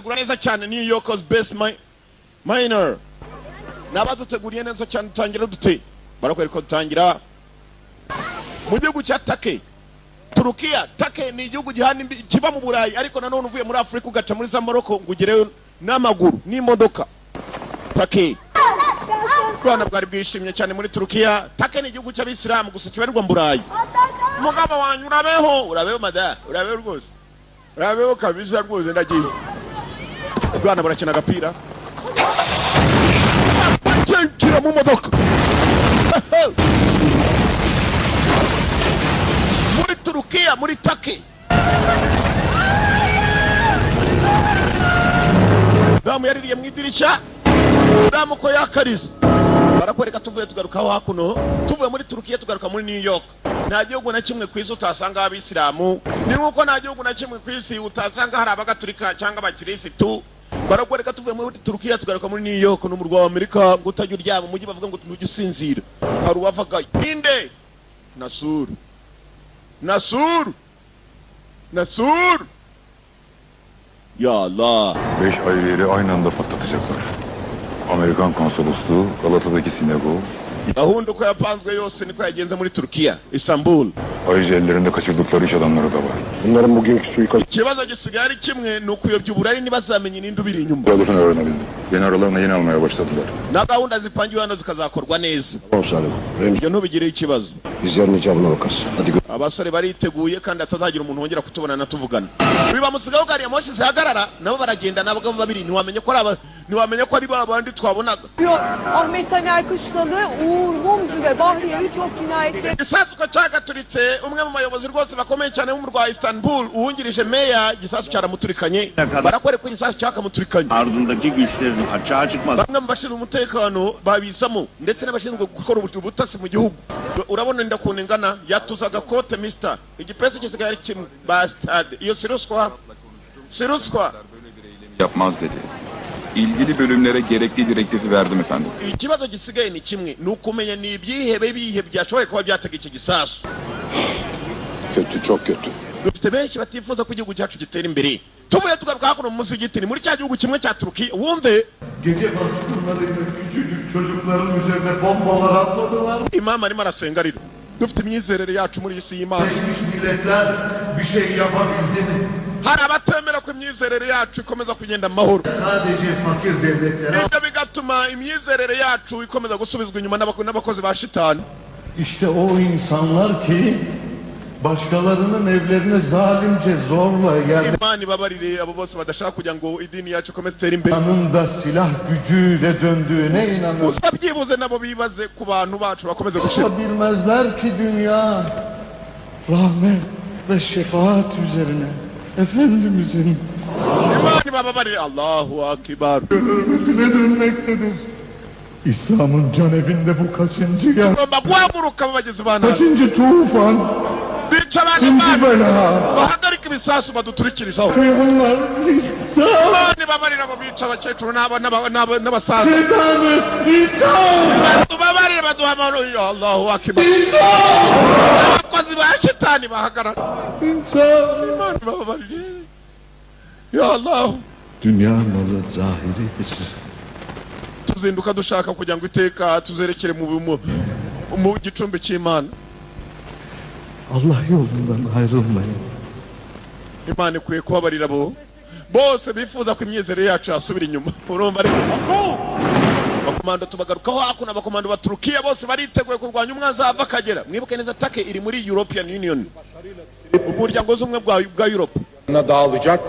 badutegura neza cyane New York's best minor nabaduteguriye neza cyane tangira dute barakwereka ko tangira mu gihugu cya Turukiya. Turkey ni igihugu gihana kiba mu Burayi ariko nanone uvuye muri Afrika ugaca muri za Morocco ngugereyo n'amaguru n'imodoka. Turkey Rwanda bwari bwishimye cyane muri Turukiya. Turkey ni igihugu cy'abisilamu gusa kibarirwa mu Burayi. Umugabo wanyu urabeho mada urabeho rwose urabeho kabisa rwose ndagiye. Rwanda barakina agapira kira mu modoka muri Turukiya muri Turkey. Damu yaririye mu idirishya damu ko yakarize barakwereka tuvuye tugarukaho hakuno tuvuye muri Turukiya tugaruka muri New York. Nta gihugu na kimwe kwisi utasanga abisilamu ni nkuko nta gihugu na kimwe kwisi utasanga hari abagatulika cyangwa abakirisitu. Barakwereka tuvuye muri Turukiya tugaruka muri New York no mu rwa Amerika gutajya uryama mujyi bavuga ngo tujye usinzira. Hari uwavaga inde Nasur ya Allah. 5 ayrı yeri aynı anda patlatacaklar. Amerikan konsolosluğu, Galata'daki sinagog. Gahunda uko yapanzwe yose niko yagenze muri Turkiya, Istanbul. Ayrıca ellerinde kaçırdıkları iş adamları da var. Bunların bugünkü suikast... Ikibazo gisigaye ari kimwe ni ukuyobya uburari ntibazamenye n'indi ubiri inyuma. Doğrusunu öğrenebildim. Yeni aralarına yeni almaya başladılar. Na gahunda zipangiwe hano zikazakorwa neza. Tamam Salim. Ibyo ntubigire ikibazo. Bizlerin icabına bakarız. Hadi gö... Abasore bariteguye kandi atazagira umuntu wongera kutubona tuvugana. Biba musigaho gari ya moshi zihagarara nabo baragenda nabagabo babiri ntiwamenye ko ari babandi twabonaga. Ahmet Taner Kışlalı, Uğur Mumcu ve Bahriye 3 ok cinayetleri. Gisasu ko cyagaturitse umwe mu bayobozi rwose bakomeye cyane mu rwa Istanbul uwungirije meya gisasu cyaramuturikanye. Barakwereka gisasu cyakamuturikanye. Ardındaki güçlerin açığa çıkması. Bamwe mu bashinzwe umutekano babisamo ndetse n'abashinzwe gukora ubutasi mu gihugu. Urabona ndakuntu ingana yatuzaga kote mister. Igipeso gisigaye ari kimwe bastard. Iyo siruswa. Yapmaz dedi. İlgili bölümlere gerekli direktifi verdim efendim. Ikibazo gisigaye ni kimwe nukumenya ni ibyihebe byashoboye kuba byatega iki gisasu. Kötü, çok kötü. Dufite benshi batifuza ko igihugu cyacu gitera imbere. Tuvuye tugaruka hakuno mu musigiti ni muri cya gihugu kimwe cya Turukiya. Wumve gece baskınlarıyla küçücük çocukların üzerine bombalar atladılar. İmam arimo arasengarira. Dufite imyizerere yacu muri isi y'Imana. Geçmiş milletler bir şey yapabildi mi? Hari abatemera ko imyizerere yacu ikomeza kugenda amahoro. Sadece fakir devletlere. Ibyo bigatuma imyizerere yacu ikomeza gusubizwa inyuma n'abakozi ba shitani. İşte o insanlar ki başkalarının evlerine zalimce zorla yerleştirilmiş. Imana ibabarire abo bose badashaka kugira ngo idini yacu ikomeze itere imbere. Yanında silah gücüyle döndüğüne inanır. Usabyibuze nabo bibaze ku bantu bacu bakomeze gushira. Bilmezler ki dünya rahmet ve şefaat üzerine Efendimizin İmani bababarire Allahu Akbar. hürmetine dönmektedir. İslam'ın can evinde bu kaçıncı yer? Kaçıncı tufan? Kaçıncı bela? Bahagarika ibisasu baduturikirizaho. Kıyanlar İsa! Imani babarire abo bica abakecuru n'abasaza. Şeytanı İsa! Babarire baduha amahoro ya Allahu Akbar. İsa! Abakozi ba shitani bahagarara. İsa! İmani babarire ya Allah. Dünya malı zahiridir. Tuzinduka dushaka kugira ngo iteka tuzerekere mu gicumbi cy'Imana. Allah yolundan ayrılmayın. Imana ikwiye kubabarira abo bose bifuza ko imyizerere yacu yasubira inyuma. Urumva ariko bakomando tubagarukaho hakuna bakomando ba Turukiya bose bariteguye kurwanya umwanzi ava akagera. Mwibuke neza Turkey iri muri European Union. Umuryango w'ubumwe bwa Europe. Dağılacak.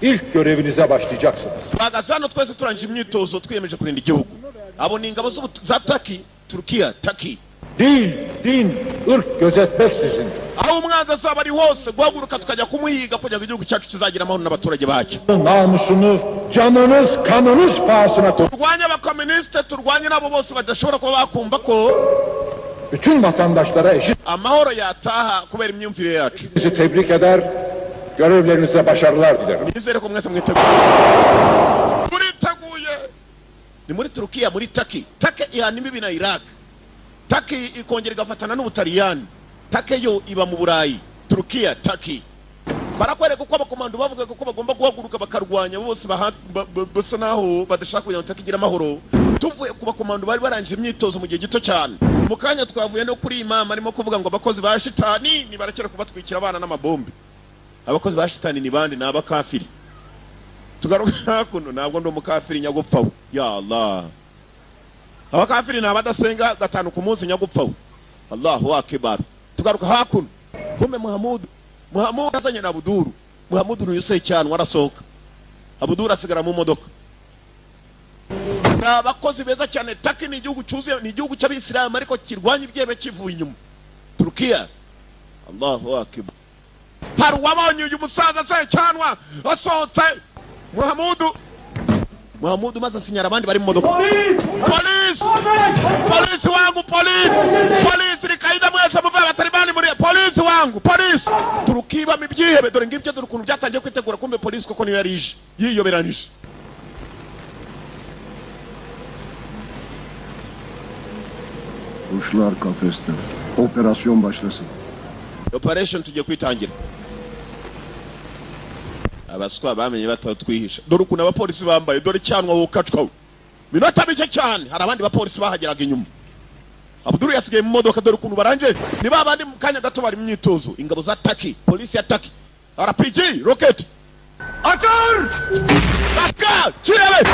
İlk görevinize başlayacaksınız. Bagazano twese turangije imyitozo twiyemeje kurinda igihugu. Abo ni ingabo za Turkey. Din, ırk gözetmeksizin. Aho umwanzi azaba ari hose guhaguruka tukajya kumuhiga kugira ngo igihugu cyacu kizagira amahoro n'abaturage bacyo. Namusunu, canınız, kanınız pahasına turwanya abakomuniste, turwanya nabo bose badashobora kuba bakumva ko bütün vatandaşlara eşit amahoro yataha kubera imyumvire yacu. Sizi tebrik eder, görevlerinize başarılar dilerim. Nizere ko mwese mwiteguye. Ni muri Turukiya, muri Turkey. Turkey ihana imbibi na Iraq. Turkey ikongera igafatana n'Ubutaliyani. Turkey yo iba mu Burayi. Turukiya, Turkey. barakwereka uko abakomando bavuga ko bagomba guhaguruka bakarwanya bose basa naho badashaka kugira ngo takigira amahoro. Tuvuye ku bakomando bari barangije imyitozo mu gihe gito cyane. Mu kanya twavuye no kuri imama arimo kuvuga ngo abakozi ba shitani ni barakera kubatwikira abana n'amabombe. Abakozi ba shitani ni bandi na abakafiri. Tugaruka kuno ntabwo ndo mukafiri nyagupfaho. Ya Allah. Abakafiri ni abadasenga gatanu ku munsi nyagupfaho. Allahu akbar. Tugaruka hakuno. Kumbe Muhammad azanye na Abuduru. Muhammad n'uyuse cyane warasohoka. Abuduru asigara mu modoka. Abakozi beza cyane. Taki ni igihugu cyuzuye, ni igihugu cy'abisilamu ariko kirwanya ibyebe kivuye inyuma. Turkiya. Allahu akbar. Hari wabonye uyu musaza se cyanwa asohotse. Muhammad maze asinyara abandi bari mu modoka. Polisi wangu, polisi Al-Qaeda mwese muva abatalibani muri polisi wangu, polisi turukiba mibyihebe. Dore ngibyo dore ukuntu byatangiye kwitegura, kumbe polisi koko niyo yarije yiyoberanije. Kuşlar kafeste. Operasyon başlasın. Operation tugiye kwitangira. Abaswa bamenye batatwihisha. Dore ukuntu abapolisi bambaye, dore cyanwa wukacwa. Minota mike cyane hari abandi bapolisi bahageraga inyuma. Abdul yasigaye mu modoka, dore ukuntu baranje ni babandi mu kanya gato bari mu myitozo. Ingabo za Turkey, polisi ya Turkey, RPG, rocket. Atar! Baka, kirebe.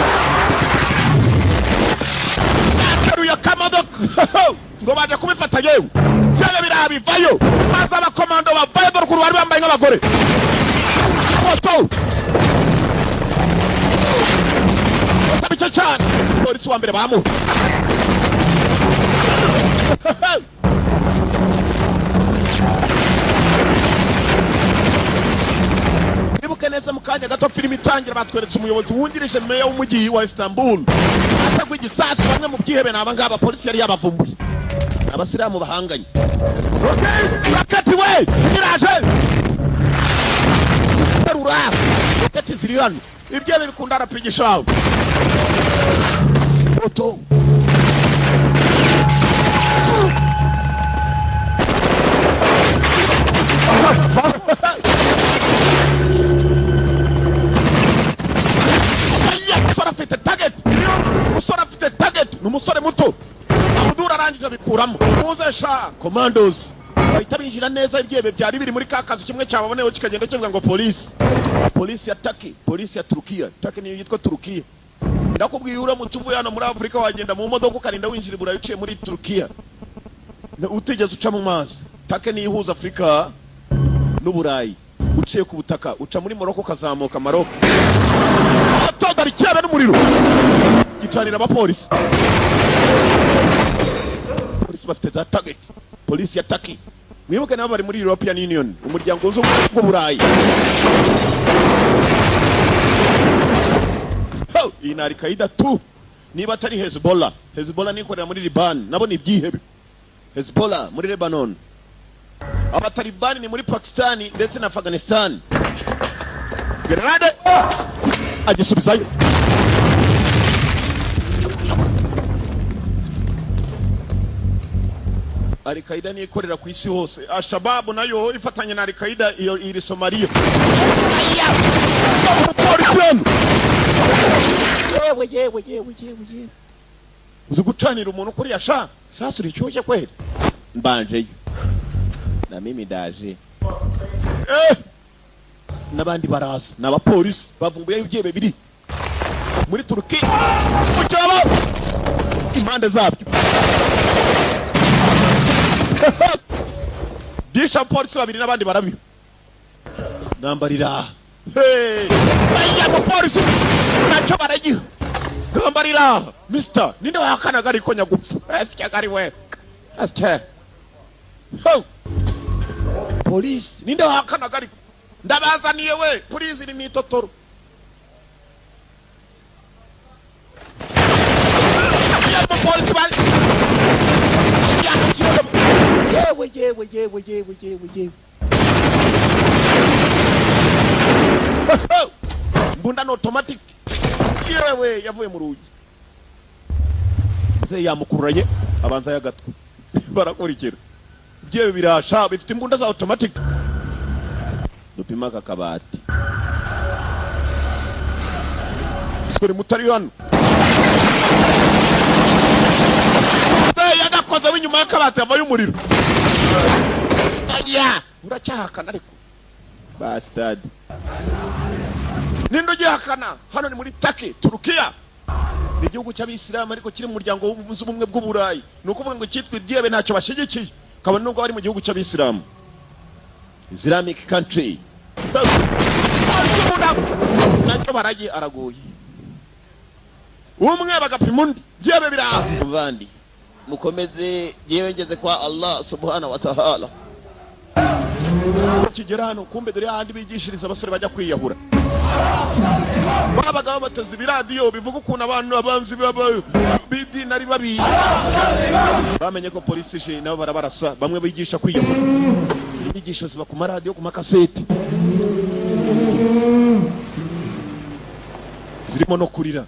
Akaru ya kamodoka. Ngo baje kubifata yewe. Cyane birabivayo. Maze abakomando bavayo, dore ukuntu bari bambaye nk'abagore. Foto. Tabica cyane. Polisi wa mbere bamu. Nibuke neza mu kanya gato filimi itangira batweretse umuyobozi wungirije meya w'umujyi wa Istanbul atagwa igisasu. Bamwe mu byihebe naba ngaba polisi yari yabavumbuye. Abasilamu bahanganye. Rakati we iraje. Terura. Rakati ziriyano. Ibyebe bikunda arapigisha. Foto. Musora afite target numusore muto. Abudura arangije bikuramo. Muzesha commandos bahita binjira neza. Ibyebe byari biri muri kakazi kimwe cyababoneho kikagenda kivuga ngo polisi ya Turkey, polisi ya Turkiya. Turkey niyo yitwa Turkiya. Ndakubwiye ura mutuvuye hano muri Afrika wagenda mu modoka ukarinda winjira Burayi uciye muri Turkiya. Utigeze uca mu mazi. Turkey ni ihuza Afrika n'Uburayi. Uciye ku butaka uca muri Morocco kazamuka Maroc. Atodari cyebe n'umuriro. Gicanira abapolisi. Polisi bafite za target. Polisi ya Turkey. Mwibuke nabo bari muri European Union, umuryango w'Uburayi. Iyi ni Al-Qaeda tu. Niba atari Hezbollah nikorera muri Liban, nabo ni byihebe. Hezbollah muri Lebanon. Abatalibani ni muri Pakistan ndetse na Afghanistan. Grenade agisubizayo. Al-Qaeda ni ikorera ku isi hose. Al-Shabaab nayo ifatanya na Al-Qaeda iri Somalia. Yewe. Uzi gucanira umuntu kuri yasha. Sasa uricyuje kweli. Mbanje. Na mimi ndaje. Nabandi baraza. N'abapolisi bavumbuye ibyebe biri muri Turkiya. Mucyaba impande zabyo. Disha polisi babiri n'abandi barabira. Nambarira. Aya polisi nacyo baragiha. Nambarira. Mister, ninde wakanaga ariko nyagupfu? Asya gari we. Asya. Polisi, ninde wakanaga ariko? Ndabazaniye we. Polisi ni mitotoro. Aya polisi bari. Yewe. Mbunda no automatic. Yewe yavuye mu rugi. Se yamukuranye abanza yagatwe. Barakurikira. Byewe birasha bifite imbunda za automatic. dupima aka kabati. Sikuri mutari hano. Yagakoze w'inyuma y'akabati avayo umuriro. Aya, uracyahakana ariko. Bastard. Nindo gihakana hano ni muri Turkey, Turukiya. Ni igihugu cy'Abisilamu ariko kiri mu muryango w'ubumwe bw'Uburayi. Nukuvuga ngo cyitwa ibyebe ntacyo bashigikiye. Kabone nubwo bari mu gihugu cy'Abisilamu. Islamic country. Nacyo baragiye araguye. Umwe bagapima undi. Byebe birazi. Bandi. Mukomeze yewe ngeze kwa Allah subhanahu wa ta'ala. Kigera hano kumbe dore handi bigishiriza abasore bajya kwiyahura. Babaga bateze biradiyo bivuga ukuntu abantu abanzi bidi nari babi. Bamenye ko polisi je nabo barabarasa bamwe bigisha kwiyahura. Inyigisho ziba ku maradiyo ku makaseti. Zirimo no kurira.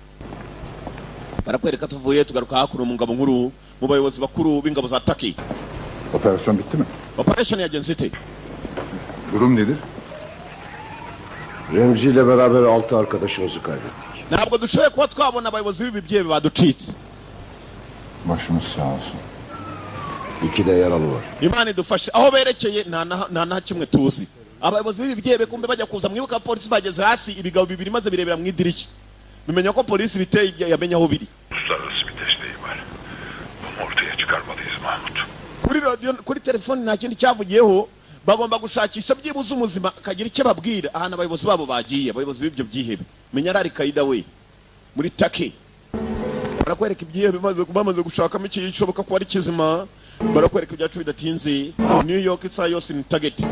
Barakwereka tuvuye tugaruka hakuru mu ngabo nkuru mu bayobozi bakuru b'ingabo za Turkey. Operasyon bitti mi? Operation yagenze ite? Durum nedir? Remzi ile beraber 6 arkadaşımızı kaybettik. Ntabwo dushoboye kuba twabona abayobozi b'ibibyebe baducitse. Başımız sağ olsun. 2 de yaralı var. Imana idufashe aho berekeye nta kimwe tuzi. Abayobozi b'ibibyebe kumbe bajya kuza mwibuka polisi bageze hasi ibigabo bibiri maze birebera mu idirishya. Bimenya ko polisi biteye yamenya aho biri. Uluslararası bir desteği var. Bunu ortaya çıkarmalıyız Mahmut. Kuri radio kuri telefone nta kindi cyavugiyeho bagomba gushakisha byibuze umuzima akagira icyo babwira ahantu abayobozi babo bagiye abayobozi b'ibyo byihebe. Menya ari Kaida we muri Turkey. Barakwereka ibyihebe bamaze gushakamo iki gishoboka ko ari kizima. Barakwereka ibyacu bidatinze. New York isa yose ni target.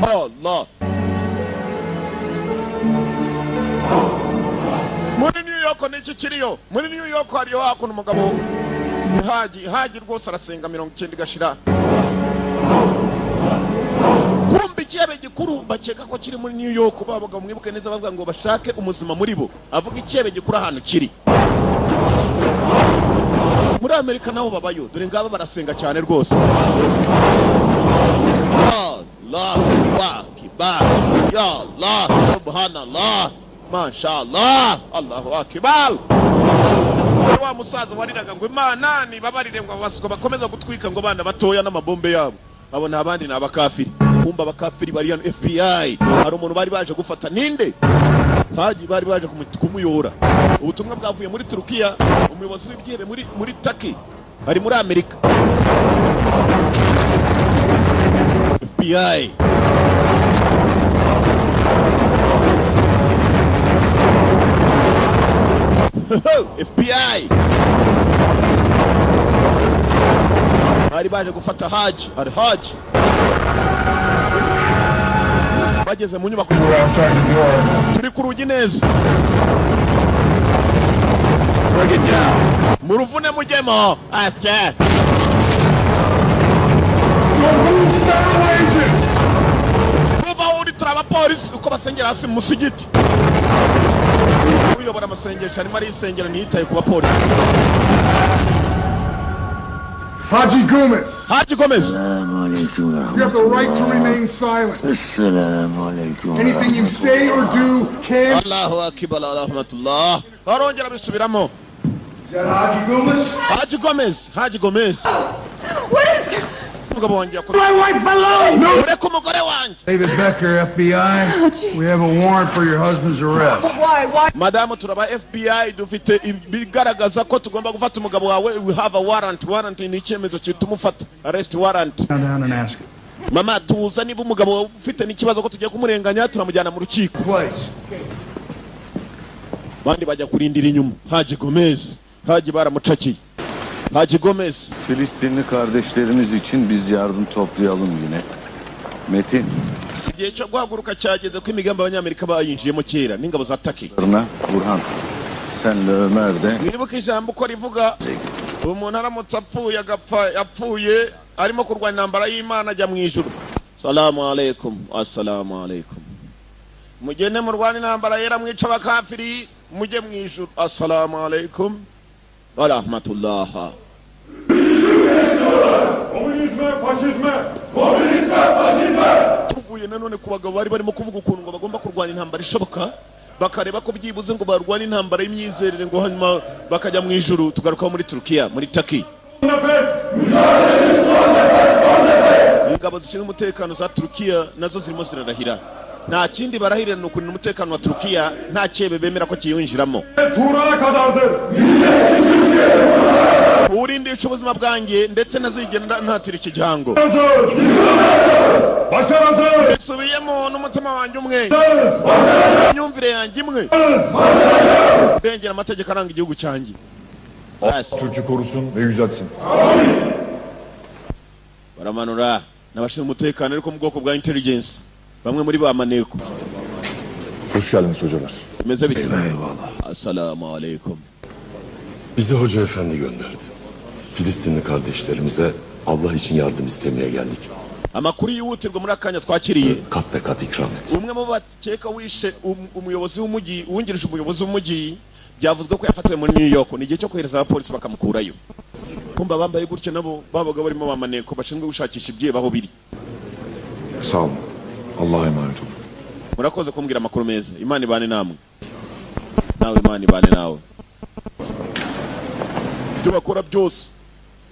Allah. Muri New York n'iki kiriyo? Muri New York hariyo hakuno umugabo haji rwose arasenga 90 gashira. Kumbe icyebe gikuru bakeka ko kiri muri New York babaga mwibuke neza bavuga ngo bashake umuzima muri bo. Avuga icyebe gikuru ahantu kiri. Muri Amerika naho babayo dore ngaba barasenga cyane rwose. Allahu akbar. Ya Allah subhanallah. Mashallah. Allahu akbar. Wa musaza wariraga ngo Imana ni babarire ngo abasiko bakomeza gutwika ngo bana batoya n'amabombe yabo. Abona abandi n'abakafiri. Kumba abakafiri bari hano FBI. Hari umuntu bari baje gufata ninde? Haji bari baje kumuyora. Ubutumwa bwavuye muri Turukiya, umuyobozi w'ibyebe muri Turkey. Ari muri Amerika. FBI. FBI. Bari baje gufata Haji, ari Haji. Bageze mu nyubako. Turi ku rugi neza. Muruvune mujemo, aske. Kuba uri turaba polisi uko basengera hasi mu musigiti. Uyobora amasengesho arimo arisengera ntiyitaye ku bapolisi. Haji Gomez. Haji Gomez. You have the right to remain silent. Anything you say or do can... Allahu akbar wa rahmatullah. Arongera bisubiramo. Is that Haji Gomez? Haji Gomez. Haji Gomez. What is Umugabo wanjye My wife alone! No! ureka umugore wanjye. David Becker, FBI. We have a warrant for your husband's arrest. Why? Madamu turaba FBI dufite bigaragaza ko tugomba gufata umugabo wawe. We have a warrant. Warrant ni icyemezo cy'utumufata. Arrest warrant. Down and ask it. Mama tuza niba umugabo ufite n'ikibazo ko tugiye kumurenganya turamujyana mu rukiko. Place. Bandi bajya kurindira inyuma. Haji Gomez. Haji baramucakiye. Haji Gomez. Filistinli kardeşlerimiz için biz yardım toplayalım yine. Metin. Igihe cyo guhaguruka cyageze ko imigambi abanyamerika bayinjiyemo kera n'ingabo za Turkey. Burhan. Senle Ömer de. Nibuka ijambo ko rivuga umuntu aramutse apfuye agapfa yapfuye arimo kurwanya intambara y'Imana ajya mu ijuru. Salamu alaikum. Assalamu alaikum. Mugende murwana intambara yera mwica abakafiri mujye mu ijuru. Assalamu alaikum wa rahmatullah. tuvuye nanone ku bagabo bari barimo kuvuga ukuntu ngo bagomba kurwana intambara ishoboka bakareba ko byibuze ngo barwana intambara y'imyizerere ngo hanyuma bakajya mu ijuru tugaruka muri Turukiya muri Turkey. Ingabo zishinzwe umutekano za Turukiya nazo zirimo zirarahira nta kindi barahirira no kurinda umutekano wa Turukiya nta cyebe bemera ko kiyinjiramo. Tuğra kadardır. Urindisha ubuzima bwanjye ndetse nazigenda ntatira ikijango. Başaracağız. Bisubiyemo n'umutima wanjye umwe. Imyumvire yanjye imwe. Bengera amategeko aranga igihugu cyanjye. Türk'ü korusun ve yüceltsin. Baramanura n'abashinzwe umutekano ariko mu bwoko bwa intelligence. Bamwe muri ba maneko. Hoş geldiniz hocalar. Meze bitti. Eyvallah. Assalamu alaikum. Bizi Hoca Efendi gönderdi. Filistinli kardeşlerimize Allah için yardım istemeye geldik. Amakuru yihutirwa muri akanya twakiriye. Kat be kat ikram et. Umwe mu bakeka wishe umuyobozi w'umujyi uwungirije umuyobozi w'umujyi byavuzwe ko yafatiwe muri New York ni igihe cyo kohereza abapolisi bakamukurayo. Kumba bambaye gutyo nabo babaga barimo bamaneko bashinzwe gushakisha ibyiba aho biri. Sağ olun. Allah'a emanet olun. Murakoze kumbwira amakuru meza. Imana ibane namwe. Nawe Imana ibane nawe. Ibyo bakora byose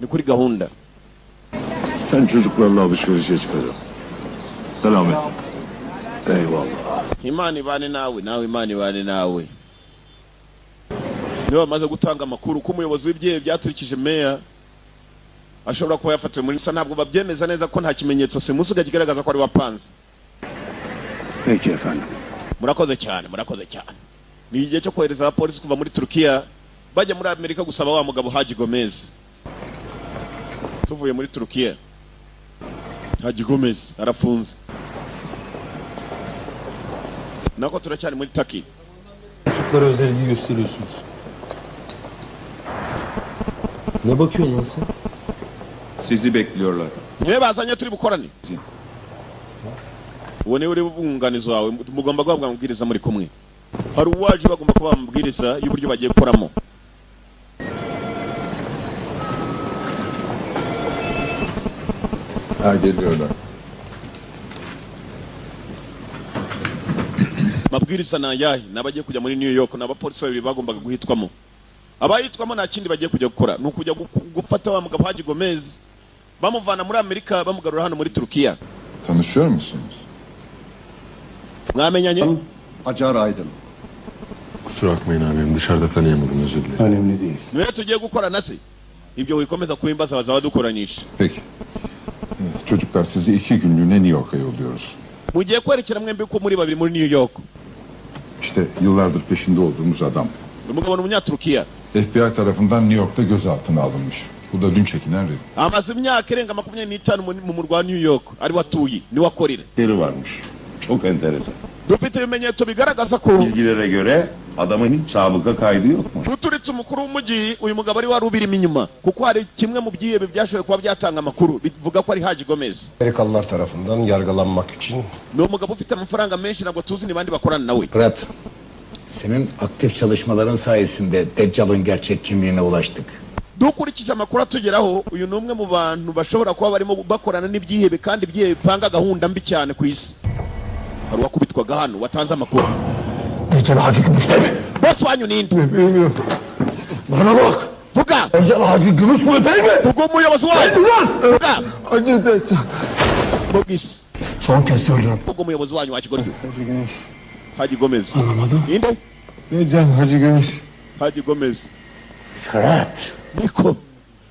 ni kuri gahunda. Ben çocuklarla alışverişe çıkacağım. Selamet. Eyvallah. Imana ibane nawe, nawe Imana ibane nawe. Niba bamaze gutanga amakuru ko umuyobozi w'ibyehe byaturikije meya ashobora kuba yafatiwe muri ntabwo babyemeza neza ko nta kimenyetso simusiga kigaragaza ko ari wapanze. Peki efendim. Murakoze cyane, murakoze cyane. Ni igihe cyo kohereza abapolisi kuva muri Turukiya bajya muri Amerika gusaba wa mugabo Haji Gomez. Tuvuye muri Turukiya. Haji Gomez arafunze. Nako turacyari muri Turkey. Çocuklara özel ilgi gösteriyorsunuz. Ne bakıyorsun lan sen? Sizi bekliyorlar. Niwe bazanye turi bukorane. Uwo ni uri bunganizo wawe mugomba guhabwa amabwiriza muri kumwe. Hari uwaje bagomba kuba amabwiriza y'uburyo bagiye gukoramo. Ha geliyorlar. Mabwiriza na yahi nabagiye kujya muri New York n'abapolisi babiri bagombaga guhitwamo. Abayitwamo nta kindi bagiye kujya gukora ni ukujya gufata wa mugabo Haji Gomez bamuvana muri Amerika bamugarura hano muri Turukiya. Tanışıyor musunuz? Mwamenyanye? Acar Aydın. Kusura bakmayın abim, dışarıda tanıyamadım, özür dilerim. Önemli değil. Niwe tugiye gukora nase. Ibyo wikomeza kubimbaza bazaba dukoranisha. Peki. Çocuklar sizi 2 günlüğüne New York'a yolluyoruz. Mugiye kwerekera mwembi ko muri babiri muri New York. İşte yıllardır peşinde olduğumuz adam. Umugabo n'umunyaturukiya. FBI tarafından New York'ta gözaltına alınmış. Bu da dün çekilen resim. Amaze imyaka irenga 25 mu murwa wa New York ari watuye ni wakorera. Yeri varmış. Çok enteresan. Dufite ibimenyetso bigaragaza ko Bilgilere göre adamın hiç sabıka kaydı yok mu? tuturetse umukuru w'umujyi uyu mugabo ari wari ubirimo inyuma kuko hari kimwe mu byihebe byashoboye kuba byatanga amakuru bivuga ko ari Haji Gomez. Amerikalılar tarafından yargılanmak için. Ni umugabo ufite amafaranga menshi ntabwo tuzi ni bandi bakorana nawe. Fırat, senin aktif çalışmaların sayesinde Deccal'ın gerçek kimliğine ulaştık. Dukurikije amakuru atugeraho uyu ni umwe mu bantu bashobora kuba barimo bakorana n'ibyihebe kandi ibyihebe bipanga gahunda mbi cyane ku isi. Hari wakubitwaga hano watanze amakuru. Deccal Hacı Gümüş değil mi? Boss wanyu ninde? Bilmiyorum. Bana bak. Vuga! Deccal Hacı Gümüş mü değil mi? Vuga umuyobozi wayo. Vuga! Hacı Deccal. Bogis. Son kez söylüyorum. Vuga umuyobozi wanyu wakigoryo. Haji Gomez. Anlamadım. Ninde? Deccal Hacı Gümüş. Haji Gomez. Fırat. Niko.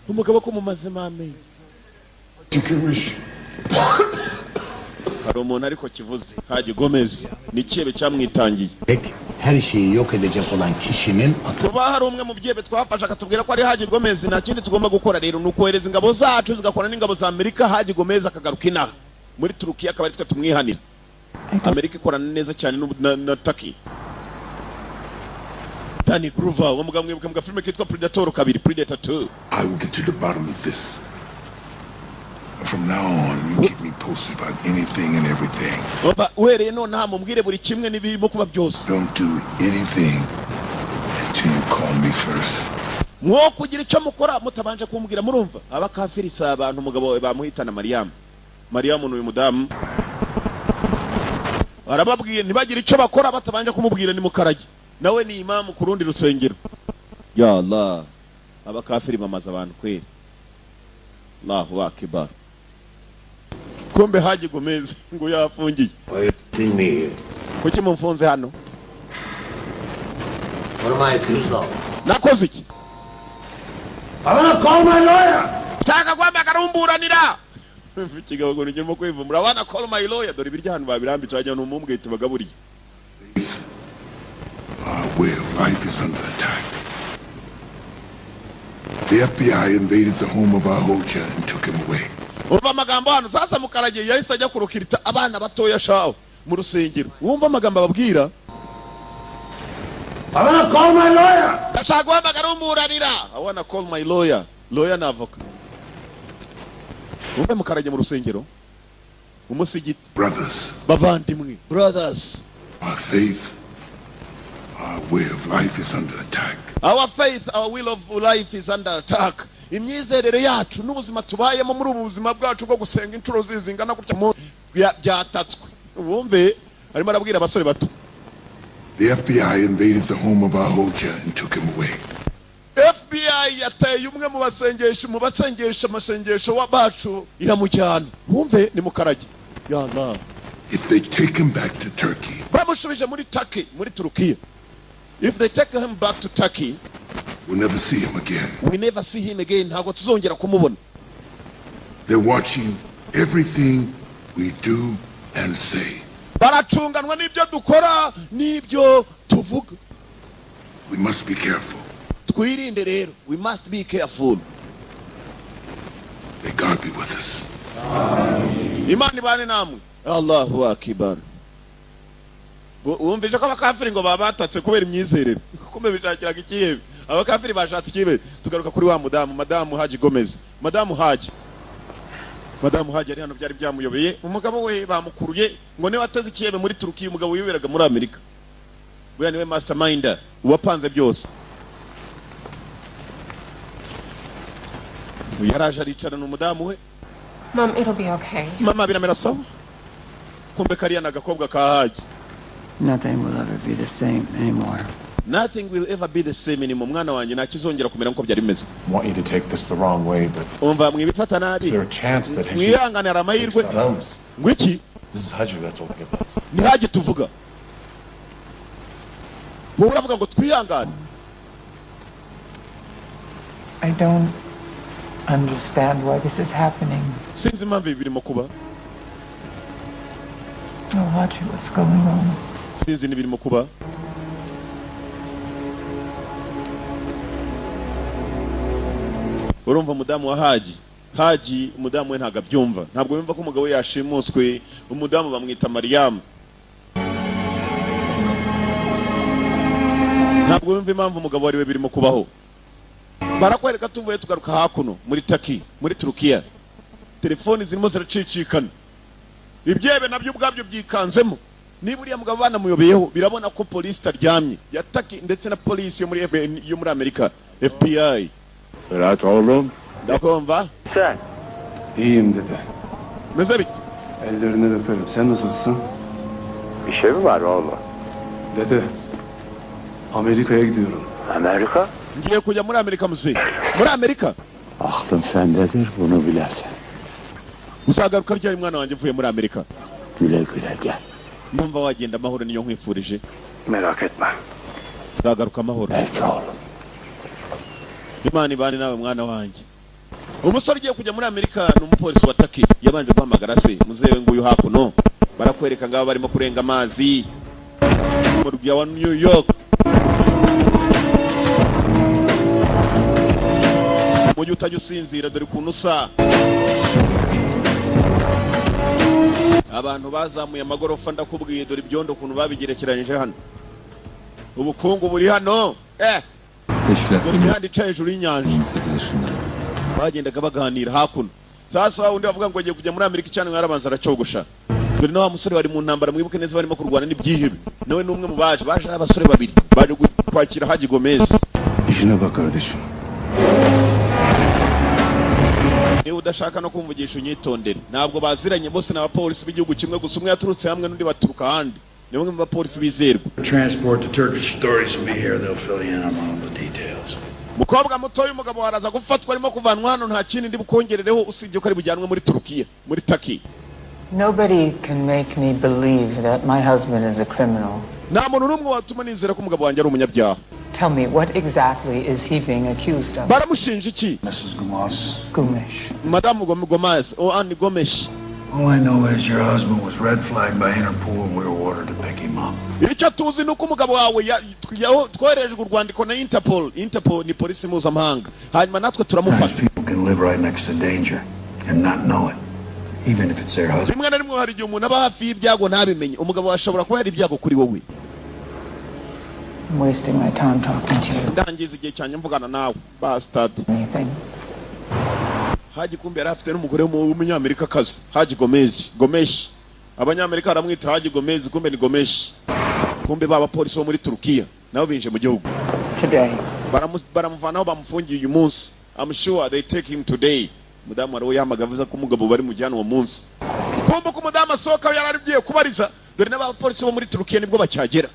Umugabo ko mu mazima ame. Tükürmüş. Hari umuntu ariko kivuze. Haji Gomez. Ni ikihebe cyamwitangiye. Peki, her şeyi yok edecek olan kişinin Kuba hari umwe mu byihebe twafashe akatubwira ko ari Haji Gomez nta kindi tugomba gukora rero ni ukohereza ingabo zacu zigakora n'ingabo za Amerika Haji Gomez akagaruka inaha. Muri Turukiya akaba ari twe tumwihanira. Amerika ikorana neza cyane na Turkey. Danny Glover wo mugabo mwibuka mu filime kitwa Predator 2 Predator 2. I will get to the bottom of this. From now on, you keep me posted about anything and everything. Oba uhereye none ha mumbwire buri kimwe n'ibirimo kuba byose. Don't do anything until you call me first. mwo kugira icyo mukora mutabanje kumbwira murumva abakafiri sa abantu umugabo we bamuhitana Mariam n'uyu mudamu arababwiye ntibagira icyo bakora batabanje kumubwira ni mukarage nawe ni imamu ku rundi rusengero ya Allah abakafiri bamaze abantu kweri Allahu akbar kumbe Haji Gomez ngo yafungiye kuki mumfunze hano What am I accused of? nakoze iki I'm gonna call my lawyer. Taka kwamba karumburanira Fikigabo ngo nigemo kwivumura wana call my lawyer dore birya hano babirambitse ajya no mumbwe tubagaburiye Our way of life is under attack. The FBI invaded the home of our Hoja and took him away. Umva amagambo hano sasa mukarage yahise ajya kurukirita abana batoya shawo mu rusengero wumva amagambo ababwira I'm gonna call my lawyer. Ndashaka kwamba karumburanira I wanna call my lawyer na avoka umva mukarage mu rusengero umusigiti Brothers, bavandimwe brothers our faith, our way of life is under attack. Our faith, our will of life is under attack. Imyizerere yacu n'ubuzima tubayemo muri ubu buzima bwacu bwo gusenga inturo zizingana gutya mu byatatswe. Wumve arimo arabwira abasore bato. The FBI invaded the home of our Hoja and took him away. FBI yateye umwe mu basengesha amasengesho w'abacu iramujyana. Wumve ni mukarage. Ya Allah. If they take him back to Turkey, bamushubije muri Turkey, muri Turukiya. If they take him back to Turkey, we'll never see him again. We never see him again. Ntabwo tuzongera kumubona. They're watching everything we do and say. Baracunganwa n'ibyo dukora n'ibyo tuvuga. We must be careful. Twirinde rero. We must be careful. May God be with us. Imani bane namwe. Allahu akbar. Wumvise ko abakafiri ngo babatatse kubera imyizerere. Kumbe bishakiraga ikihebe. Abakafiri bashatse ikihebe. Tugaruka kuri wa madamu Haji Gomez. Madamu Haji ari hano byari byamuyobeye. Umugabo we bamukuruye ngo ne wateze ikihebe muri Turukiya umugabo wiberaga muri Amerika. Buya niwe mastermind wapanze byose. Yaraje aricara n'umudamu we. Mom, it'll be okay. Mama biramera sawa. Kumbe kariya nagakobwa ka Haji. Nothing will ever be the same anymore. Nothing will ever be the same anymore. Mwana wanjye nakizongera kumera nko byari bimeze. I want you to take this the wrong way, but Umva mwibifata nabi. is there a chance that Mwihanganira amahirwe. Ngwiki? This is Haji we're talking about. Ni Haji tuvuga. Wowe uravuga ngo twihangane. I don't understand why this is happening. Sinzi impamvu ibi birimo kuba. Oh, Haji, what's going on? Sinzi n'ibirimo kuba. Urumva mudamu wa Haji umudamu we ntago abyumva. Ntabwo yumva ko umugabo we yashimuswe. Umudamu bamwita Mariam. Ntabwo yumva impamvu umugabo wari we birimo kubaho. Barakwereka tuvuye tugaruka hakuno muri Turkey, muri Turukiya. Telefoni zirimo ziracicikana. Ibyebe nabyo ubwabyo byikanzemo. Niba uriya mugabo banamuyobeyeho birabona ko polisi taryamye ya Turkey ndetse na polisi yo muri Amerika FBI. I told him. Ndakumva? Sen. İyiyim dedi. Meze bit. Ellerinden öperim. Sen nasılsın? Bir şey mi var oğlum? Dede. Amerika'ya gidiyorum. Amerika? Ngiye kujya muri Amerika muzi. Muri Amerika? Aklım sendedir, bunu bilesin. Uzagaruka ryari mwana wanjye uvuye muri Amerika? Güle güle gel. Numva wagenda amahoro niyo nkwifurije. Merak etme. Uzagaruka amahoro. Belki oğlum. Imana ibane nawe mwana wanjye. Umusore ugiye kujya muri Amerika n'umupolisi wa Turkey yabanje guhamagara se muzewe nguyu hakuno. Barakwereka ngabo barimo kurenga amazi. Mu rugya wa New York. Mujye utajya usinzira dore ukuntu usa. Abantu bazamuye amagorofa ndakubwiye dore ibyondo ukuntu babigerekeranyije hano. Ubukungu buri hano. Teşkilat imihanda ica hejuru y'inyanja. 18 yaşındaydım. Bagendaga baganira hakuno. Sasa undi bavuga ngo agiye kujya muri Amerika cyane mwarabanza aracogosha. Dore naho musore bari mu ntambara mwibuke neza barimo kurwana n'ibyihebe. Nawe n'umwe mu baje abasore babiri baje kwakira Haji Gomez. İşine bak kardeşim. niba udashaka no kumvugisha unyitondere. Ntabwo baziranye bose n'abapolisi b'igihugu kimwe gusa umwe yaturutse hamwe n'undi baturuka ahandi. Ni bamwe mu bapolisi bizerwa. Transport to Turkish authorities will be here. They'll fill you in on all the details. Mukobwa muto y'umugabo waraza gufatwa arimo kuvanwa hano nta kindi ndi bukongerereho usibye ko ari bujyanwe muri Turukiya, muri Turkey. Nobody can make me believe that my husband is a criminal. Nta muntu n'umwe watuma nizera ko umugabo wanjye ari umunyabyaha. Tell me, what exactly is he being accused of? Baramushinja iki? Mrs. Gomes. Gomes. Madame Gomes, or Annie Gomes. All I know is your husband was red flagged by Interpol and we were ordered to pick him up. Icyo tuzi nuko umugabo wawe twoherejwe urwandiko na Interpol. Interpol ni polisi mpuzamahanga. Hanyuma natwe turamufata. People can live right next to danger and not know it, even if it's their husband. Rimwe na rimwe hari igihe umuntu aba hafi y'ibyago ntabimenye. Umugabo washobora kuba hari ibyago kuri wowe. I'm wasting my time talking to you. Ndangiza igihe cyane mvugana nawe. Bastard. Haji kumbe yari afite n'umugore w'umunyamerika kazi. Haji Gomes. Abanyamerika baramwita Haji Gomes, kumbe ni Gomes. Kumbe baba polisi bo muri Turukiya nabo binje mu gihugu. Today. Baramuvanaho bamufungiye uyu munsi. I'm sure they take him today. Mudamu wari yamagavuza ko umugabo bari mu jyana uwo munsi. Kumbe ko mudamu asohoka yari arigiye kubariza. Dore n'abapolisi bo muri Turukiya nibwo bacyagera.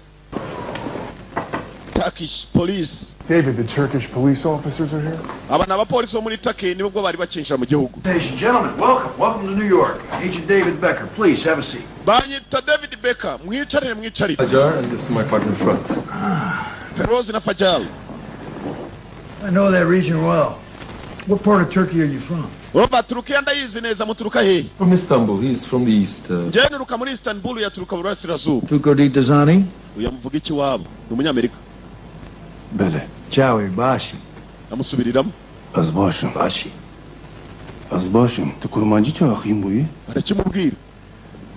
Turkish police. David, the Turkish police officers are here? Aba n'abapolisi bo muri Turkey nibwo bari bakinjira mu gihugu. Ladies and gentlemen, welcome to New York. Agent David Becker, please have a seat. Banyita David Becker, mwicarire. Fajar, and this is my partner in front. Feroz na Fajal. I know that region well. What part of Turkey are you from? Oba Turukiya ndayizi neza muturuka he? From Istanbul, he's from the east. Jene ruka muri Istanbul yaturuka burasirazuba. Tuko di Tazani? Uyamuvuga iki wabo? Ni umunyamerika. Bele. Chawi Bashi. Amusubiriramo. Azbashim, tukurmanji çağıyım bu. Arakimubwira.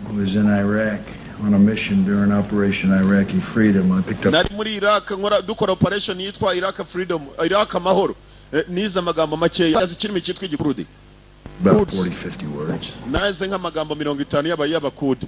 I was in Iraq on a mission during Operation Iraqi Freedom. I picked up. Nari muri Iraq dukora operation yitwa Iraq Freedom, Iraq amahoro. Niza amagambo make yazi kirimi cyitwa igikurudi. About 40-50 words. Naze nk'amagambo 50 y'abakudu.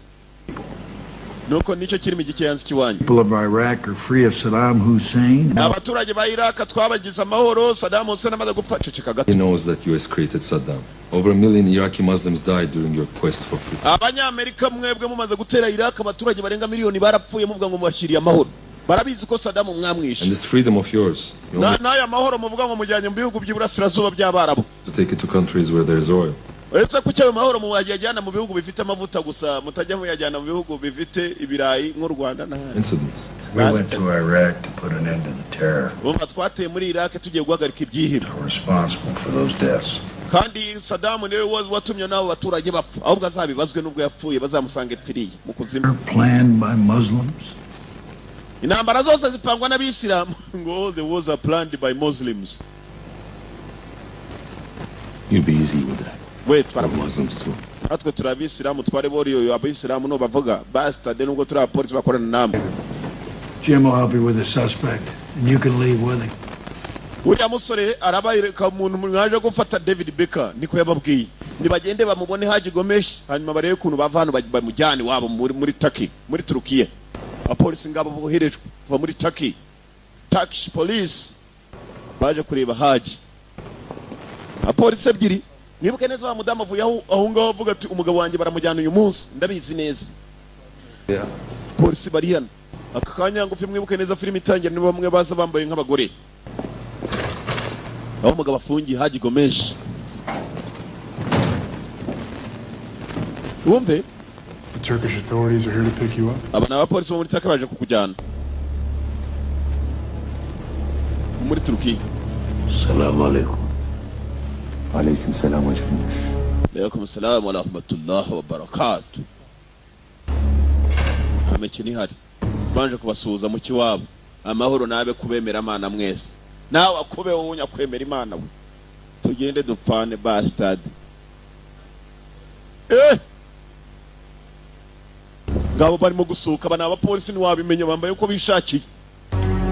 Nuko nicyo kirimi gikeyanze kiwanyu. People of Iraq are free of Saddam Hussein. Abaturage ba Iraq twabagize amahoro. Saddam Hussein amaze gupfa ceceka gato. He knows that US created Saddam. Over 1 million Iraqi Muslims died during your quest for freedom. Abanyamerika mwebwe mumaze gutera Iraq abaturage barenga miliyoni barapfuye muvuga ngo mubashiriye amahoro. Barabizi ko Saddam mwamwishe. And this freedom of yours. Naya mahoro muvuga ngo mujyanye mu bihugu by'iburasirazuba by'Abarabu. To take it to countries where there is oil. Ese kucyawe mahoro muwajyana mu bihugu bifite amavuta gusa mutajya muyajyana mu bihugu bifite ibirayi nk'u Rwanda na incidents. We went to Iraq to put an end to the terror. Bomba twateye muri Iraq tugiye guhagarika ibyihiro. Responsible for those deaths. Kandi Saddam niwe watumye nabo baturage bapfa ahubwo azabibazwe nubwo yapfuye bazamusanga epfiriye mu kuzima. Planned by Muslims. Intambara zose zipangwa n'abisilamu ngo all the wars are planned by Muslims. You'll be easy with that. Wait, para Muslims too. Natwe turabisilamu tware boriyo abisilamu no bavuga basta de nubwo turi police bakorana namwe. Jim will help you with the suspect and you can leave with him. Uriya musore arabayireka umuntu mwaje gufata David Becker niko yababwiye. Nibagende bamubone Haji Gomes hanyuma barebe kuntu bava hano bamujyane wabo muri Turkey, muri Turukiya. Apolisi ngabo boherejwe kuva muri Turkey. Turkish police baje kureba Haji. Apolisi ebyiri nibuke neza wa mudamu avuye aho ngaho avuga ati umugabo wanjye baramujyana uyu munsi ndabizi neza. Polisi bari hano akakanya ngo mwibuke neza filime itangira nibo bamwe baza bambaye nk'abagore. Aho umugabo afungiye Haji Gomes. Wumve? The Turkish authorities are here to pick you up. Aba n'abapolisi bo muri Turkey baje kukujyana. Muri Turukiya. Selamun aleyküm. Aleyküm selam Hacırmış. Aleyküm selam ve rahmetullah ve barakatuh. Amekini hari. Banje kubasuhuza mu kiwabo. Amahoro nabe kubemera Imana mwese. Nawe akube wonya kwemera Imana we. Tugende dupfane bastard. Ngabo barimo gusohoka bana abapolisi ntiwabimenye bambaye uko bishakiye.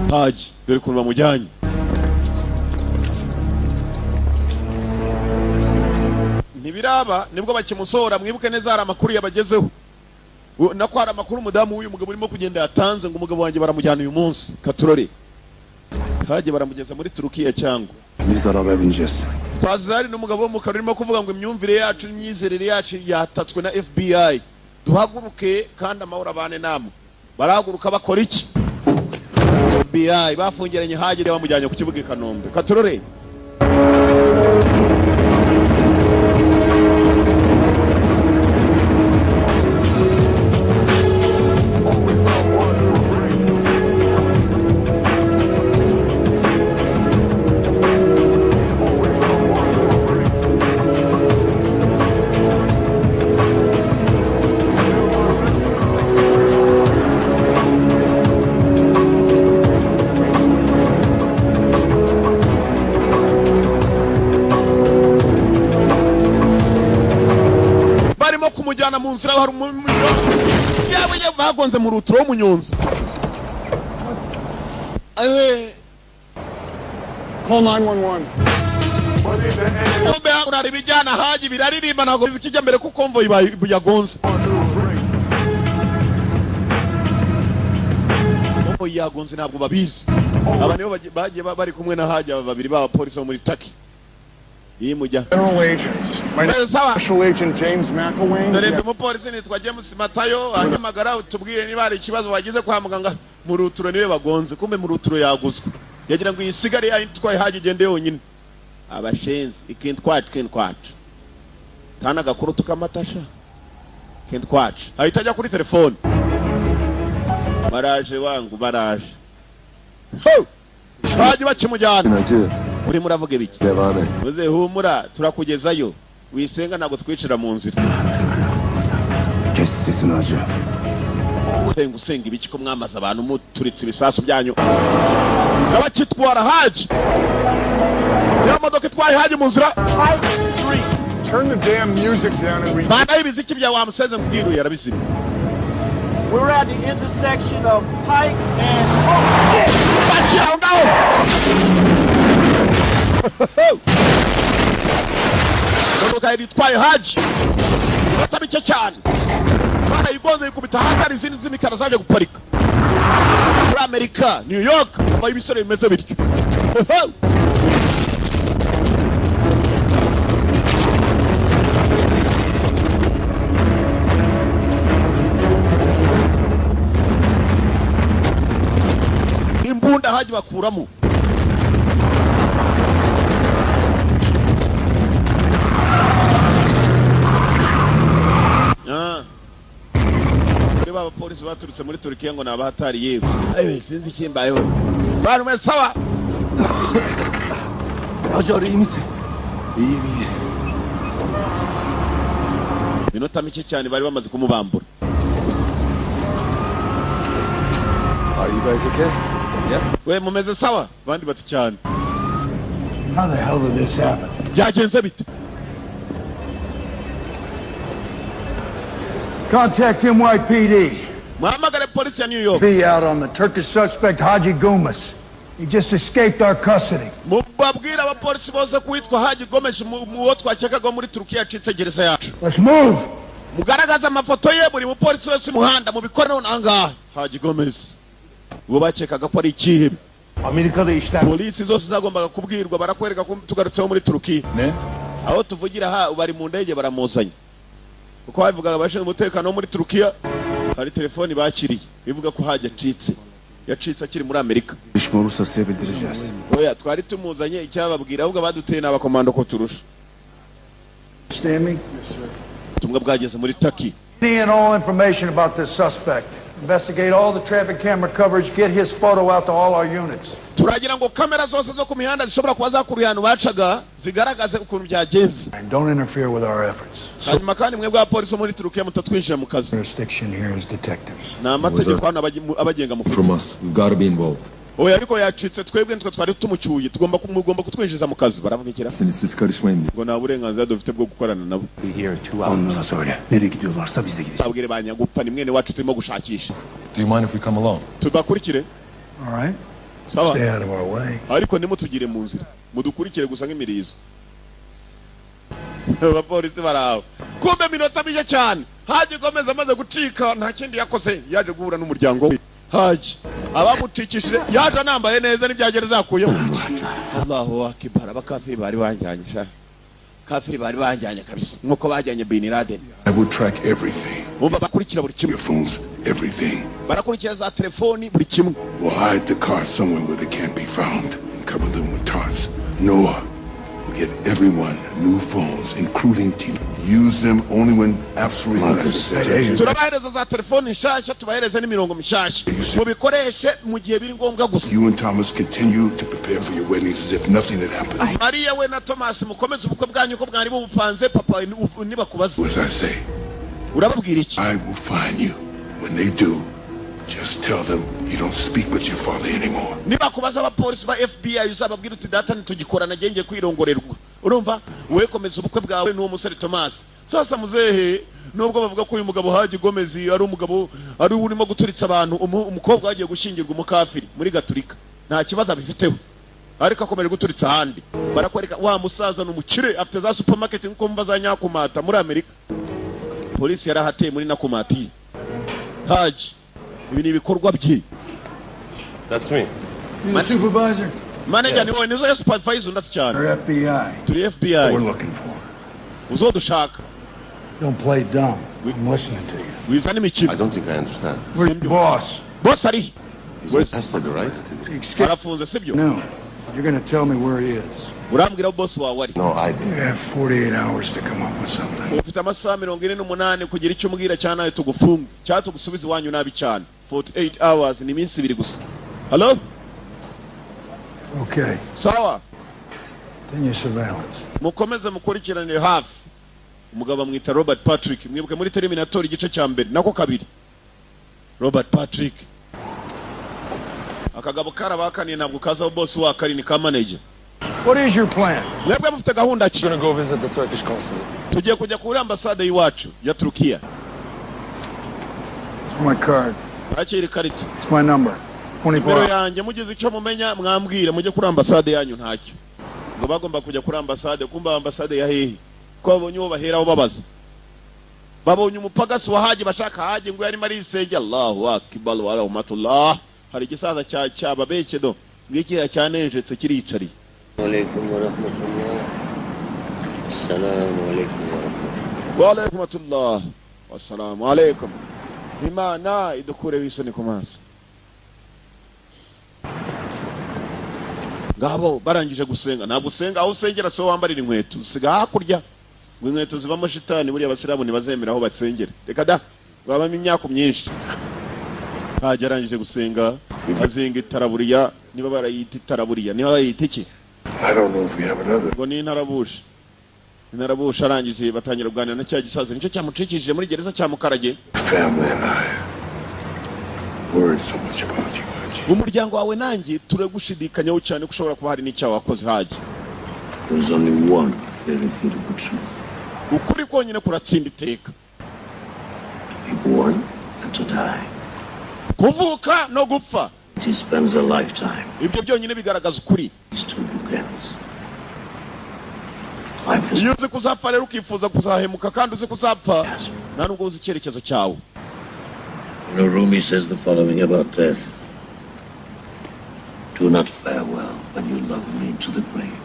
Haji dore kuntu bamujyanye. Nibiraba nibwo bakimusohora mwibuke neza hari amakuru yabagezeho. Nako hari amakuru umudamu w'uyu mugabo urimo kugenda yatanze ngo umugabo wanjye baramujyana uyu munsi. Katurore. Haje baramugeza muri Turukiya cyangwa Biz de arabaya bineceğiz. Twazari n'umugabo w'umukara urimo kuvuga ngo imyumvire yacu n'imyizerere yacu yatatswe na FBI. Duhaguruke kandi amahoro abane namwe. Barahaguruka bakora iki? FBI bafungiranye hagire bamujyanye ku kibuga i Kanombe. Katurore. Kumujyana mu nzira hari yawe bagonze mu ruturo w'umunyonzi. Call 911. Bombe urari bijyana haji biraririmba nago bizikijya mbere ku convoy yagonze. Convoy yagonze ntabwo babizi. Aba nibo bagiye bari kumwe na haji aba babiri ba polisi bo muri Turkey. Federal agents. My name is Special Agent James McElwain. Dore umupolisi nitwa James Matayo anyamagara utubwire niba hari ikibazo wagize kwa muganga mu ruturo niwe bagonze kumbe mu ruturo yaguzwe yagira ngo isigare yitwaye haje igende yonyine abashenzi ikintwacu tana gakuru tukamatasha kintwacu ahita ajya kuri telefone baraje wangu baraje baje bakimujyana uri muravuge biki muze humura turakugezayo wisenga nago twicira mu nzira Kes sesini hacı. Usenga ibiki ko mwamaza abantu muturitse ibisasu byanyu turabakitwara haji ya modoka itwaye haji mu nzira. Turn the damn music down and bana ibiziki bya wamuseze mbwiru yarabizima. We're at the intersection of Pike and Watch out now! Modoka itwaye haji batabike cyane bana igonze ikubita hatari izindi z'imikara zaje guparika muri Amerika New York bayi bisore bimeze bityo. Imbunda haji bakuramo baba polisi baturutse muri Turkiya ngo nabahatari yego sinzi ikimbayeho bari mwe sawa. Acar iyi misin? İyiyim. Minota mike cyane bari bamaze kumubambura. Are you guys okay? Yeah. We mumeze sawa bandi bati cyane. How the hell did this happen? Byagenze bite? Contact NYPD. Muhamagare police ya New York. Be out on the Turkish suspect Haji Gumas. He just escaped our custody. Mubabwira aba police bose kwitwa Haji Gomes muwo twachekaga muri Turkiya acitse gereza yacu. Let's move. Mugaragaza amafoto ye buri mu police wese muhanda mubikora nanga Haji Gomes. Uwo bacekaga ko ari ikihe? Amerika'da işler. Polisi zose zagombaga kubwirwa barakwereka ko tugarutseho muri Turkiya. Ne? Aho tuvugira bari mu ndege baramuzanye. Uko bavugaga bashinzwe umutekano muri Turkiya hari telefoni bakiriye bivuga ko Haji acitse yacitse akiri muri Amerika. İş olursa size bildireceğiz. Oya twari tumuzanye icyababwira ahubwo baduteye n'abakomando ko turusha. Understand me? Yes sir. Tumwe bwageze muri Turkey. And all information about this suspect. Investigate all the traffic camera coverage, get his photo out to all our units. Turagira ngo kamera zose zo ku mihanda zishobora kuba zakuru yantu bacaga zigaragaze ukuntu byagenze. And don't interfere with our efforts. Hanyuma kandi mwebwe wa polisi muri Turkiya mutatwinjira mu kazi. Jurisdiction here is detectives. Na amategeko hano abagenga mu From us, we've got to be involved. Oya ariko yacitse twebwe nitwe twari tumucyuye tugomba kutwinjiza mu kazi baravuga ikira. Siz karışmayın. Ngo nta burenganzira dufite bwo gukorana nabo. Onlara söyle. Nereye gidiyorlarsa biz de gideceğiz. Abwire banyagupfa ni mwene wacu turimo gushakisha. Do you mind if we come along? Tubakurikire. All right. Sawa. Stay out of our way. Ariko nimutugire mu nzira. Mudukurikire gusa nk'imirizo. Abapolisi baraho. Kumbe minota mike cyane. Haji Gomez amaze gucika nta kindi yakoze yaje guhura n'umuryango we. Haji abamutikishije yaje nambaye neza n'ibyagereza akuyeho. Allahu akbar, abakafiri bari banjanye sha. Kafiri bari banjanye kabisa nkuko bajyanye Bin Laden. I will track everything. Umva bakurikira buri kimwe. Your phones, everything. Barakurikira za telefoni buri kimwe. We'll hide the car somewhere where they can't be found and cover them with tarps. Noah will get everyone new phones, including Tina. Use them only when absolutely necessary. Turabahereza za telefoni nshasha, tubahereza n'imirongo mishasha. Mubikoreshe mu gihe biri ngombwa gusa. You and Thomas continue to prepare for your weddings as if nothing had happened. Maria we na Thomas mukomeze ubukwe bwanyu ko bwari bupanze papa nibakubaza. As I say, urababwira iki? I will find you. When they do, just tell them you don't speak with your father anymore. Nibakubaza abapolisi ba FBI uzababwira uti data ntitugikorana genge kwirongorerwa. Urumva we komeza ubukwe bwawe n'uwo musore Thomas. Sasa muzehe nubwo bavuga ko uyu mugabo Haji Gomez ari umugabo ari urimo guturitsa abantu umukobwa wagiye gushingirwa umukafiri muri Gaturika nta kibazo abifiteho ariko akomere guturitsa handi barakwereka wa musaza n'umukire afite za supermarket nko mva za Nyakumata muri Amerika. Polisi yarahateye muri Nakumati. Haji ibi ni bikorwa bye. That's me. You the supervisor? Manager ni wowe nizo supervisor ndati cyane. Or FBI? Turi FBI. What we're looking for. Uzodushaka. Don't play dumb. I'm listening to you. I don't think I understand. Where's the boss? Boss ari. He's arrested, right? Arafunze sibyo? No. You're going to tell me where he is. Urambwira boss wawe ari. No idea. You have 48 hours to come up with something. Ufite amasaha 48 kugira icyo umbwira cyane ayo tugufunga. Cyangwa tugusubiza iwanyu nabi cyane. 48 hours ni iminsi 2 gusa. Hello? Okay. Sawa. Continue surveillance. Mukomeze mukurikiranire hafi. Umugabo mwita Robert Patrick. Mwibuke muri Terminator igice cya mbere nako kabiri. Robert Patrick. Akagabo karabakaniye ntabwo kazaho boss wa kari ni ka manager. What is your plan? Mwebwe mufite gahunda ki? We're going to go visit the Turkish consulate. Tugiye kujya kuri ambasade y'iwacu ya Turkiya. It's my card. Akiri karita. It's my number. 24. Yanjye mugize icyo mumenya mwambwira mujye kuri ambasade yanyu ntacyo. Ngo bagomba kujya kuri ambasade kumba ambasade ya hehe. Ko babonye uwo baheraho babaza. Babonye umupagasi wa Haji bashaka Haji ngo yari mari isenge. Allahu akbar wa rahmatullah. Hari gisaza cya babeke do. Ngiki cyanejetse kiricari. Alaykum wa rahmatullah. Assalamu alaykum wa rahmatullah. Wa alaykum rahmatullah. Assalamu alaykum. Imana idukure wisoni ku maso. Ngabo barangije gusenga ntabwo usenga aho usengera so wambarira inkweto usiga hakurya ngo inkweto zivamo shitani buri abasiramu ntibazemera aho batsengera reka da babamo imyaka myinshi. Haje arangije gusenga azenga itaraburiya niba barayita itaraburiya niba bayita iki I don't know if we have another. ngo ni intarabusha arangije batangira kuganira na cya gisaza nicyo cyamucikishije muri gereza cya Mukarage. Family and I worried so much about you. Umuryango wawe nanjye turagushidikanyaho cyane ko ushobora kuba hari n'icyaha wakoze Haji. There is only one irrefutable truth. Ukuri konyine kuratsinda iteka. To be born and to die. Kuvuka no gupfa. It spends a lifetime. Ibyo byonyine bigaragaza ukuri. These two bookends. Iyo uzi kuzapfa rero ukifuza kuzahemuka kandi uzi kuzapfa nta nubwo uzi icyerekezo cyawe. You know, Rumi says the following about death. Do not fare well when you love me to the grave.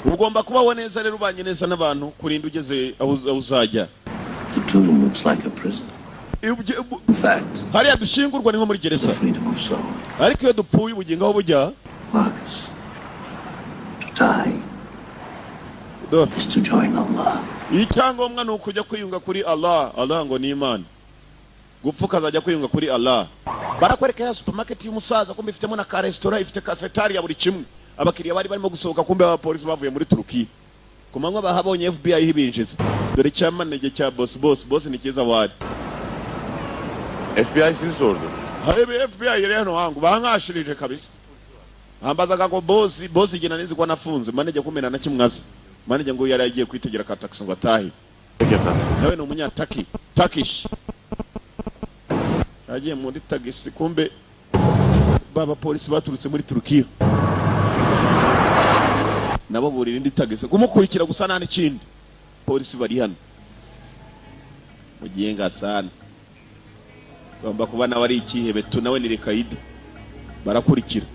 Ugomba kubaho neza rero ubanye neza n'abantu kurinda ugeze aho uzajya. The tomb looks like a prison. In fact, hariya dushingurwa ni nko muri gereza. Freedom of soul. Ariko iyo dupfuye ubugingo aho bujya. Marcus, to die is to join Allah. Icyangombwa ni ukujya kwiyunga kuri Allah. Allah ngo ni Imana. Gupfa ukazajya kwiyunga kuri Allah. Barakwereka ya supermarket y'umusaza kumbe ifitemo na ka restaurant ifite cafeteria buri kimwe. Abakiriya bari barimo gusohoka kumbe abapolisi bavuye muri Turkiya. Kumanywa bahabonye FBI hibinjiza. Dore cyamanege cya boss ni kiza wari. FBI sizi sordu. Habe FBI rero hangu bankashirije kabisa. Hambazaga ngo boss igena nizi kwa nafunze manege kumena na kimwazi. Manege ngo yari agiye kwitegera ka taxi ngo atahe. Nawe ni umunya Turkish. Agiye muri tagisi kumbe baba polisi baturutse muri Turkiya nabo burira indi tagisi kumukurikira gusa nane kindi polisi bari hano mugiyenga sana Gomba kuba nawe ari ikihebe tu nawe ni Al-Qaeda barakurikira.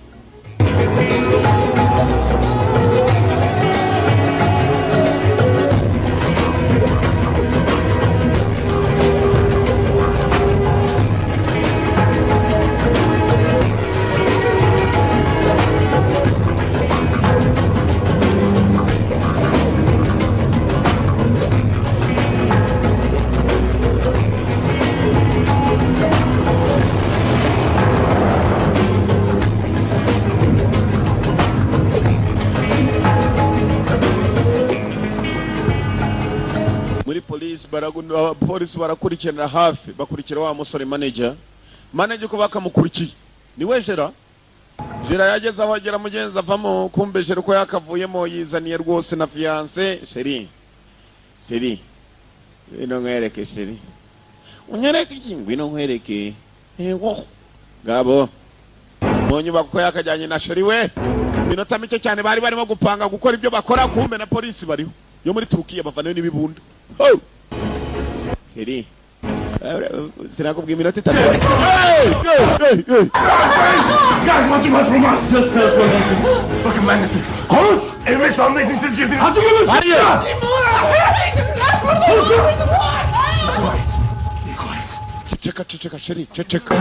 Polisi barakurikirana hafi bakurikira wa musore manager ko bakamukurikiye niwe Jera yageze aho agera mugenza avamo kumbe Jera ko yakavuyemo yizaniye rwose na fiance Sheri ino nkwereke Sheri unyereke ikingwi ino nkwereke gabo monyu bako yakajyanye na Sheri we minota mike cyane bari barimo gupanga gukora ibyo bakora kumbe na polisi bariho yo muri Turukiya bavanayo n'ibibunda Sheri sinakubwiye iminota 3. Guys, what do you want from us? Just tell us what happened. Bakın ben de Türk. Konuş! Evime sandığı izinsiz girdiniz. Hadi konuş! Hadi ya! Ceceka Sheri, ceceka.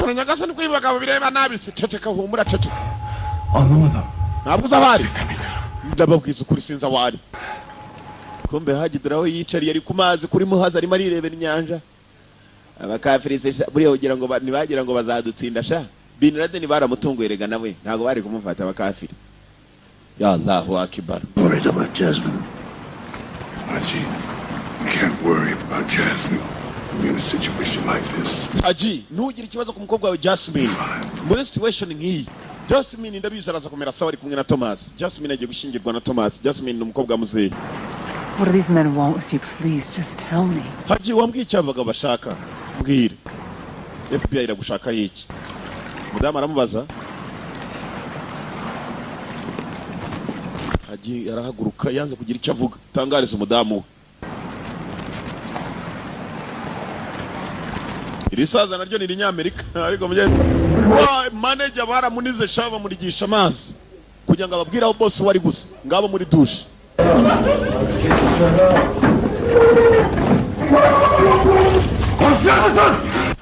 Sonra nyagasani kwibagabo bireba nabisi, ceceka humura ceceka. Anlamadım. Ntabwo uzabari. Ndababwiza ukuri sinza wari. Kumbe hagidiraho yicariye ari ku mazi kuri muhaza arimo arirebera inyanja. Abakafirise buriya ugira ngo nibagira ngo bazadutsinda sha. Bin Laden baramutunguye rega nawe ntago bari kumufata abakafiri. Ya Allahu Akbar. Worried about Jasmine. Haji, we can't worry about Jasmine. We're in a situation like this. Haji, nugira ikibazo ku mukobwa wa Jasmine. Muri situation nk'iyi. Jasmine ndabizi araza kumera sawa ari kumwe na Thomas. Jasmine agiye gushingirwa na Thomas. Jasmine n'umukobwa muzehe. What do these men want with you? Please, just tell me. Haji, wambwiye icyabaga bashaka. Mbwire. FBI iragushaka iki? Mudamu aramubaza. Haji arahaguruka yanze kugira icyo avuga. Tangariza umudamu we. Irisaza naryo ni Rinyamerika ariko mujye manager baramunize shaba murigisha amazi kugira ngo ababwire aho boss wari gusa ngabo muri douche.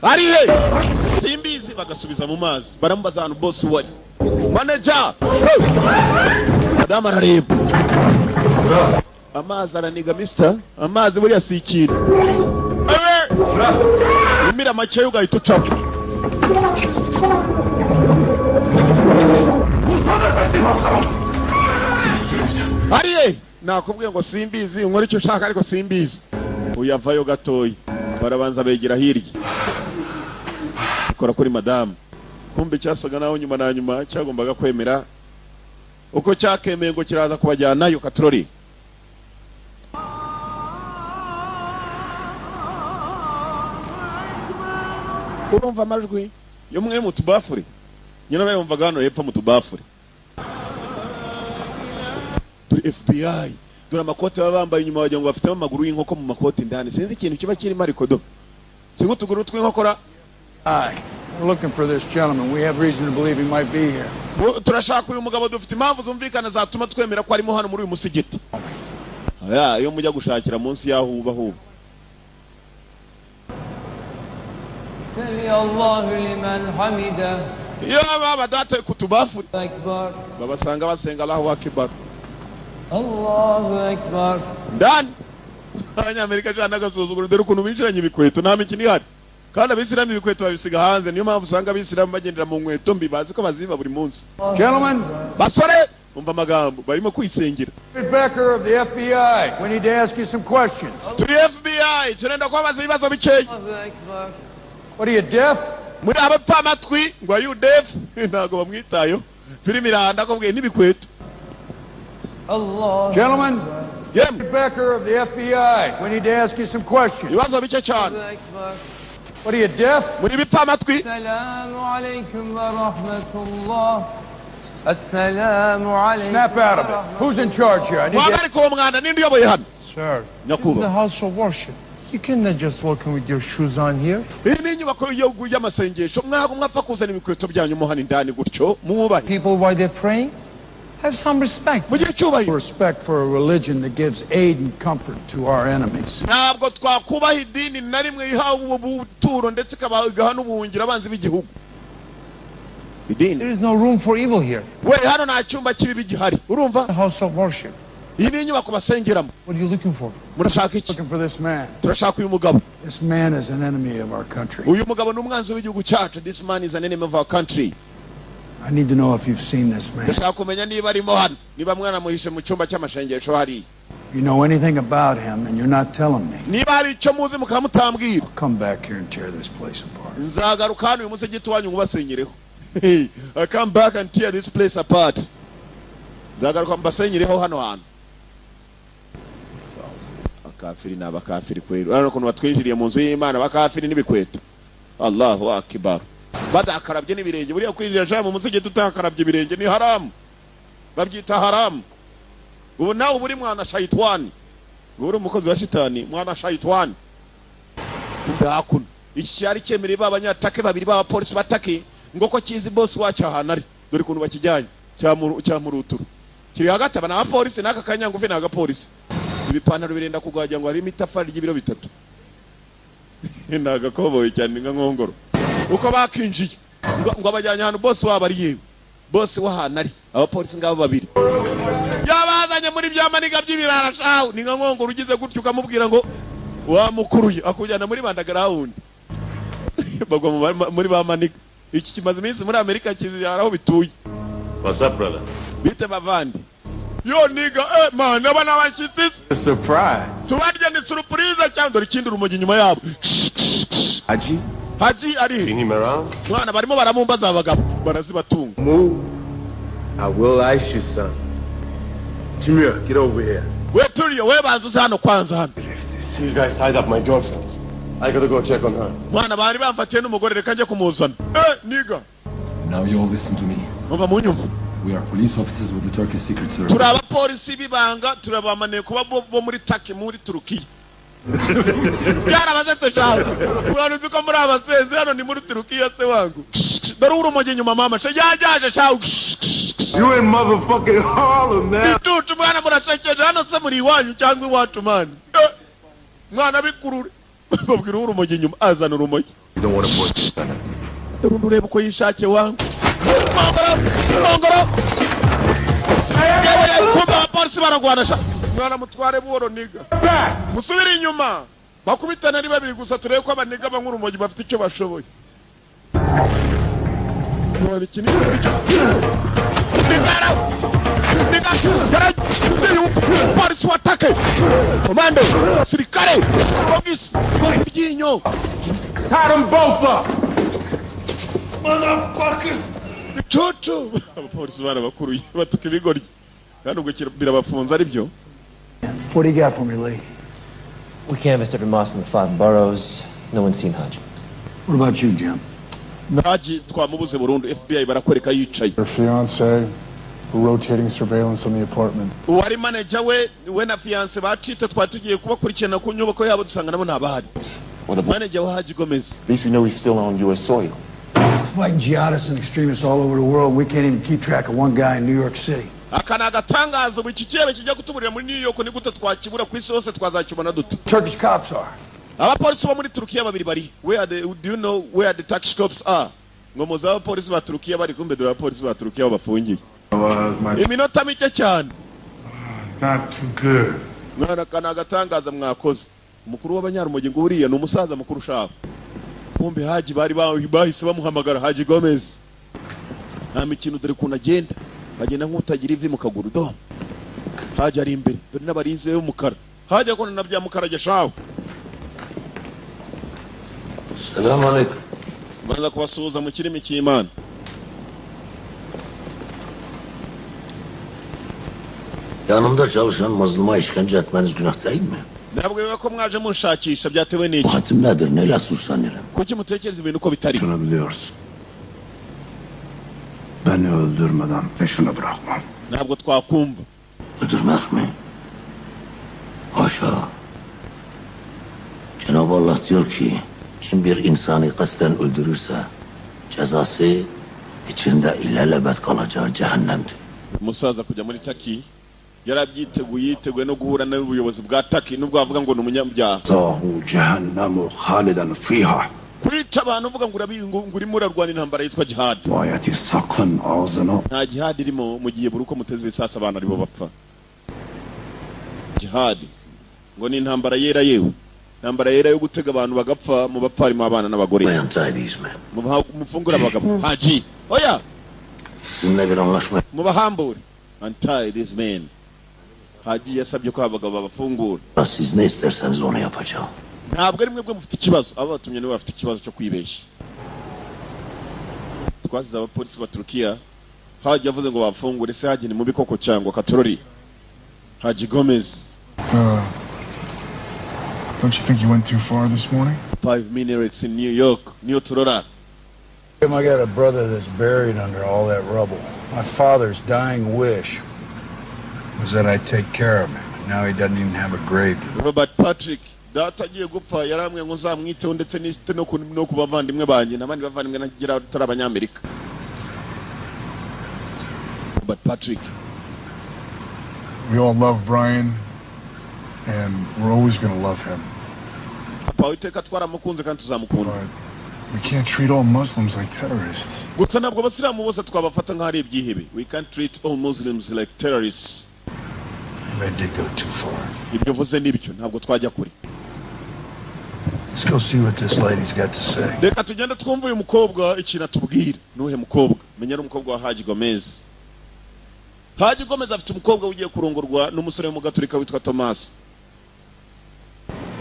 Ari he simbizi bagasubiza mu mazi barambaza ahantu boss wari manager Adam arareba amazi araniga mister amazi buri yasikira umira make ugahita ucapo ari he nakubwiye ngo simbizi unkora icyo ushaka ariko simbizi uyavayo gatoyi barabanza begera hirya ukora kuri madamu kumbe cyasaga naho nyuma na nyuma cyagombaga kwemera uko cyakemeye ngo kiraza kubajyana yo katroli. Urumva amajwi yo mwe mu tubafure nyina nayo yumvaga hano hepfo mu tubafure. Turi FBI dore amakote bambaye inyuma wagira ngo bafite amaguru y'inkoko mu makoti ndani sinzi ikintu kiba kirimo ariko do singo tuguru tw'inkokora. We're looking for this gentleman. We have reason to believe he might be here. Turashaka uyu mugabo dufite impamvu zumvikana zatuma twemera ko arimo hano muri uyu musigiti. Aya iyo mujya gushakira munsi yahuba huba. Sami Allahu liman hamida. Ya baba date kutubafu. Babasanga basenga Allahu Akbar. Allahu Akbar. Dan. Abanyamerika cyane agasuzuguro dore ukuntu binjiranye ibikweto nta mikini hari. Kandi abisilamu ibikweto babisiga hanze niyo mpamvu usanga abisilamu bagendera mu nkweto mbi bazi ko baziba buri munsi. Gentlemen, basore umva amagambo barimo kwisengera. Becker of the FBI. We need to ask you some questions. Turi FBI turenda kwabaza ibibazo bikeya. What are you, deaf? Muri abapfa amatwi ngo are you deaf? Ntago bamwitayo. Turi miranda ko bwe n'ibikweto. Allah. Gentlemen, Becker of the FBI. We need to ask you some questions. Ibibazo bike cyane. What are you, deaf? Muri bipfa amatwi. Assalamu alaykum wa rahmatullah. Assalamu alaykum. Snap out of it. Who's in charge here? I need to... Sir, this is a house of worship. You cannot just walk in with your shoes on here. People, while they're praying, have some respect. Respect for a religion that gives aid and comfort to our enemies. There is no room for evil here. The house of worship. What are you looking for? Looking for this man. This man is an enemy of our country. This man is an enemy of our country. I need to know if you've seen this man. If you know anything about him and you're not telling me, I'll come back here and tear this place apart. I come back and tear this place apart. Abakafiri n'abakafiri kweli. Urabona ukuntu batwinjiriye mu nzu y'Imana abakafiri n'ibikweta. Allahu akbar. Badakarabye n'ibirenge. Buriya kwinjira cyane mu musigiti utakarabye ibirenge ni haramu. Babyita haramu. Ubu nawe uri mwana shayitani. Uri umukozi wa shitani, mwana shayitani. Ndakuna. Ishyari cyemere babanyatake babiri b'abapolisi batake ngo ko kizi boss wacu ahanari. Dore kuntu bakijyanye cyamuruturu. Kiri hagati abana abapolisi n'aka kanyangufi n'aga polisi. Ibipantaro birenda kugwajya ngo hari imitafari y'ibiro bitatu. Ndaga koboye cyane nga nkongoro. Uko bakinjiye ngo abajyanye hano boss wabo ari yewe. Boss wahanari abapolisi ngabo babiri. Yabazanye muri byamaniga by'ibirara shaho ni nga nkongoro ugize gutyo ukamubwira ngo wamukuruye akujyana muri bandagarahundi. Bagwa muri bamaniga. Iki kimaze iminsi muri Amerika kiziraho bituye. What's up, brother? Bite bavandi. Yo nigga, man, nabana abashitsi. Surprise. Tubarya ni surprise cyangwa dore ikindi rumogi nyuma yabo. Haji ari. Seen him around? Mwana barimo baramumbaza abagabo barazibatunga. Move. I will ice you, son. Timur, get over here. We turiyo we banzuza hano kwanza hano. These guys tied up my girlfriend. I gotta go check on her. Mwana bari bamfatiye n'umugore reka nje kumuzana. Nigga. Now you all listen to me. Umva munyumva. We are police officers with the Turkish Secret Service. Turaba polisi bibanga turabamane kuba bo muri Turkey muri Turukiya. Yara bazete shaho. Urano biko muri abasenze hano ni muri Turukiya se wangu. Dore urumoje nyuma mama. Yajaje shaho. You in motherfucking Harlem, man. Bitutu mwana murachekeje hano se muri wanyu cyangwa iwacu man. Mwana bikurure. Babwira urumoje nyuma azana urumoje. You don't want to put that. Ururebe ko yishake wangu. Mongoro. Kuba polisi baragwanasha. Mwana mutware buhoro niga. Musubire inyuma. Bakubitana ari babiri gusa turebe ko abaniga bankurumogi bafite icyo bashoboye. Mwari kinini icyo. Nigara. Yara. Polisi watake. Komando. Sirikare. Police. Byinyo. Tie them both up. Motherfuckers. Chocho. Abapolisi barabakuruye batuka ibigori. Kandi ubwo birabafunza ari byo. What do you got for me, Lee? We canvassed every mosque in the 5 boroughs. No one's seen Haji. What about you, Jim? Haji twamubuze burundu. FBI barakwereka yicaye. Her fiancé, rotating surveillance on the apartment. Uwari manager we na fiancé bacite twatugiye kubakurikirana ku nyubako yabo dusanga nabo nabahari. Manager wa Haji Gomez. At least we know he's still on U.S. soil. Fighting jihadists and extremists all over the world. We can't even keep track of one guy in New York City. Akana gatangazo bikikebe kijya kutuburira muri New York ni gute twakibura ku isi hose twazakibona dute. Turkish cops are. Abapolisi bo muri Turukiya babiri bari. Do you know where the Turkish cops are? Ngo muza abapolisi ba Turukiya bari kumbe dore abapolisi ba Turukiya bafungiye. Iminota mike cyane. Not too good. Mwana kana gatangaza mwakoze. Umukuru w'abanyarumogi ngo uriya ni umusaza mukuru shaho. Kumbe Haji bari bahise bamuhamagara Haji Gomez. Nta mikino dore kuna agenda. Bagenda nk'utagira ivi mu kaguru do. Haji ari imbere. Dore n'abarinze y'umukara. Haji akona nabya mukara geshaho. Assalamu alaikum. Baza kubasuhuza mu kirimi cy'Imana. Yanımda çalışan mazluma işkence etmeniz günah değil mi? Nabwo ko mwaje munshakisha byatewe n'iki? Hatim nedir? Neyle suçlanırım? Kuki mutekereza ibintu ko bitari? Şunu biliyorsun. Beni öldürmeden peşini bırakmam. Ntabwo twakumva. Öldürmek mi? Haşa. Cenab-ı Allah diyor ki kim bir insanı kasten öldürürse cezası içinde illelebet kalacağı cehennemdir. Umusaza kujya muri Taki yarabyiteguye yiteguye no guhura n'ubuyobozi bwa Taki nubwo bavuga ngo n'umunyabyaha. Zahu jahannamu khalidan fiha. Kwica abantu uvuga ngo uri murarwana intambara yitwa jihad. Wayati sakhan ağzına. Nta jihad irimo mu gihe buruko muteze bisasa abantu aribo bapfa. Jihad ngo ni intambara yera yewe. Intambara yera yo gutega abantu bagapfa mu bapfa harimo abana n'abagore. Mufungura abagabo. Haji. Oya. Sizinle bir anlaşma. Mubahambure. Untie this man. Haji yasabye ko abagabo babafungura. Siz ne isterseniz onu yapacağım. Ntabwo ari mwebwe mufite ikibazo, abatumye nibo bafite ikibazo cyo kwibesha. Twazize abapolisi ba Turkiya, Haji yavuze ngo bafungure, se Haji ni mubi koko cyangwa katorori. Haji Gomez. Don't you think you went too far this morning? 5 minutes in New York, New Torora. I got a brother that's buried under all that rubble. My father's dying wish was that I take care of him. Now he doesn't even have a grave. Robert Patrick. Data agiye gupfa yaramwe ngo nzamwiteho ndetse n'iste no kubavandimwe banjye nabandi bavandimwe nagira utari abanyamerika. But Patrick, we all love Brian and we're always going to love him. Papa witeka twaramukunze kandi tuzamukunda. We can't treat all Muslims like terrorists. Gusa ntabwo abasilamu bose twabafata nk'ari ibyihebe. We can't treat all Muslims like terrorists. They did go too far. Ibyo vuze nibyo ntabwo twajya kuri. Let's go see what this lady's got to say. Reka tugenda twumva uyu mukobwa ikintu atubwira. Nuhe mukobwa? Menya ari umukobwa wa Haji Gomez. Haji Gomez afite umukobwa ugiye kurongorwa n'umusore w'umugaturika witwa Thomas.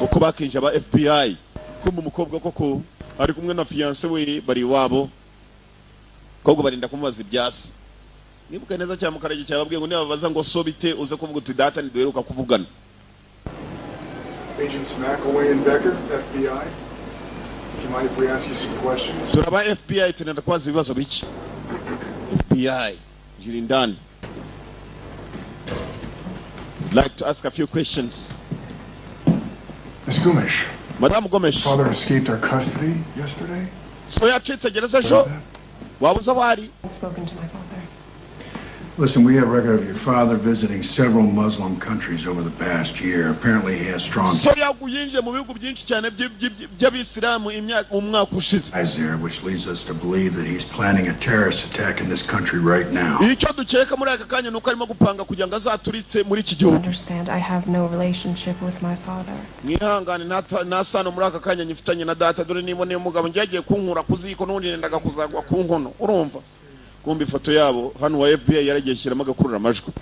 Uko bakinje aba FBI. Kumbe umukobwa koko ari kumwe na fiancé we bari wabo. Kobwa barinda kumubaza ibyasi. Nibuka neza cyane mukarage cyababwiye ngo nibabaza ngo so bite uze kuvuga uti data ni duheruka kuvugana. Agents McAway and Becker, FBI. Do you mind if we ask you some questions? Turaba FBI tunenda kwaza ibibazo biki. FBI Jirindani. I'd like to ask a few questions. Ms. Gomes. Madame Gomes. Father escaped our custody yesterday? So yacitse gereza jo. Wabuza wari? I've spoken to my father. Listen, we have record of your father visiting several Muslim countries over the past year. Apparently he has strong so yaguyinje mu bihugu byinshi cyane by'abisilamu umwaka ushize. There, which leads us to believe that he's planning a terrorist attack in this country right now. Icyo dukeka muri aka kanya nuko arimo gupanga kugira ngo azaturitse muri iki gihugu. Understand, I have no relationship with my father. Mwihangane nasano muri aka kanya nyifitanye na data dore nibone umugabo ngiye kunkura kuziko n'undi nendaga kuzagwa ku nkono urumva. Kumbi ifoto yabo hano wa FBI yaragiye shyiramo agakurura amajwi.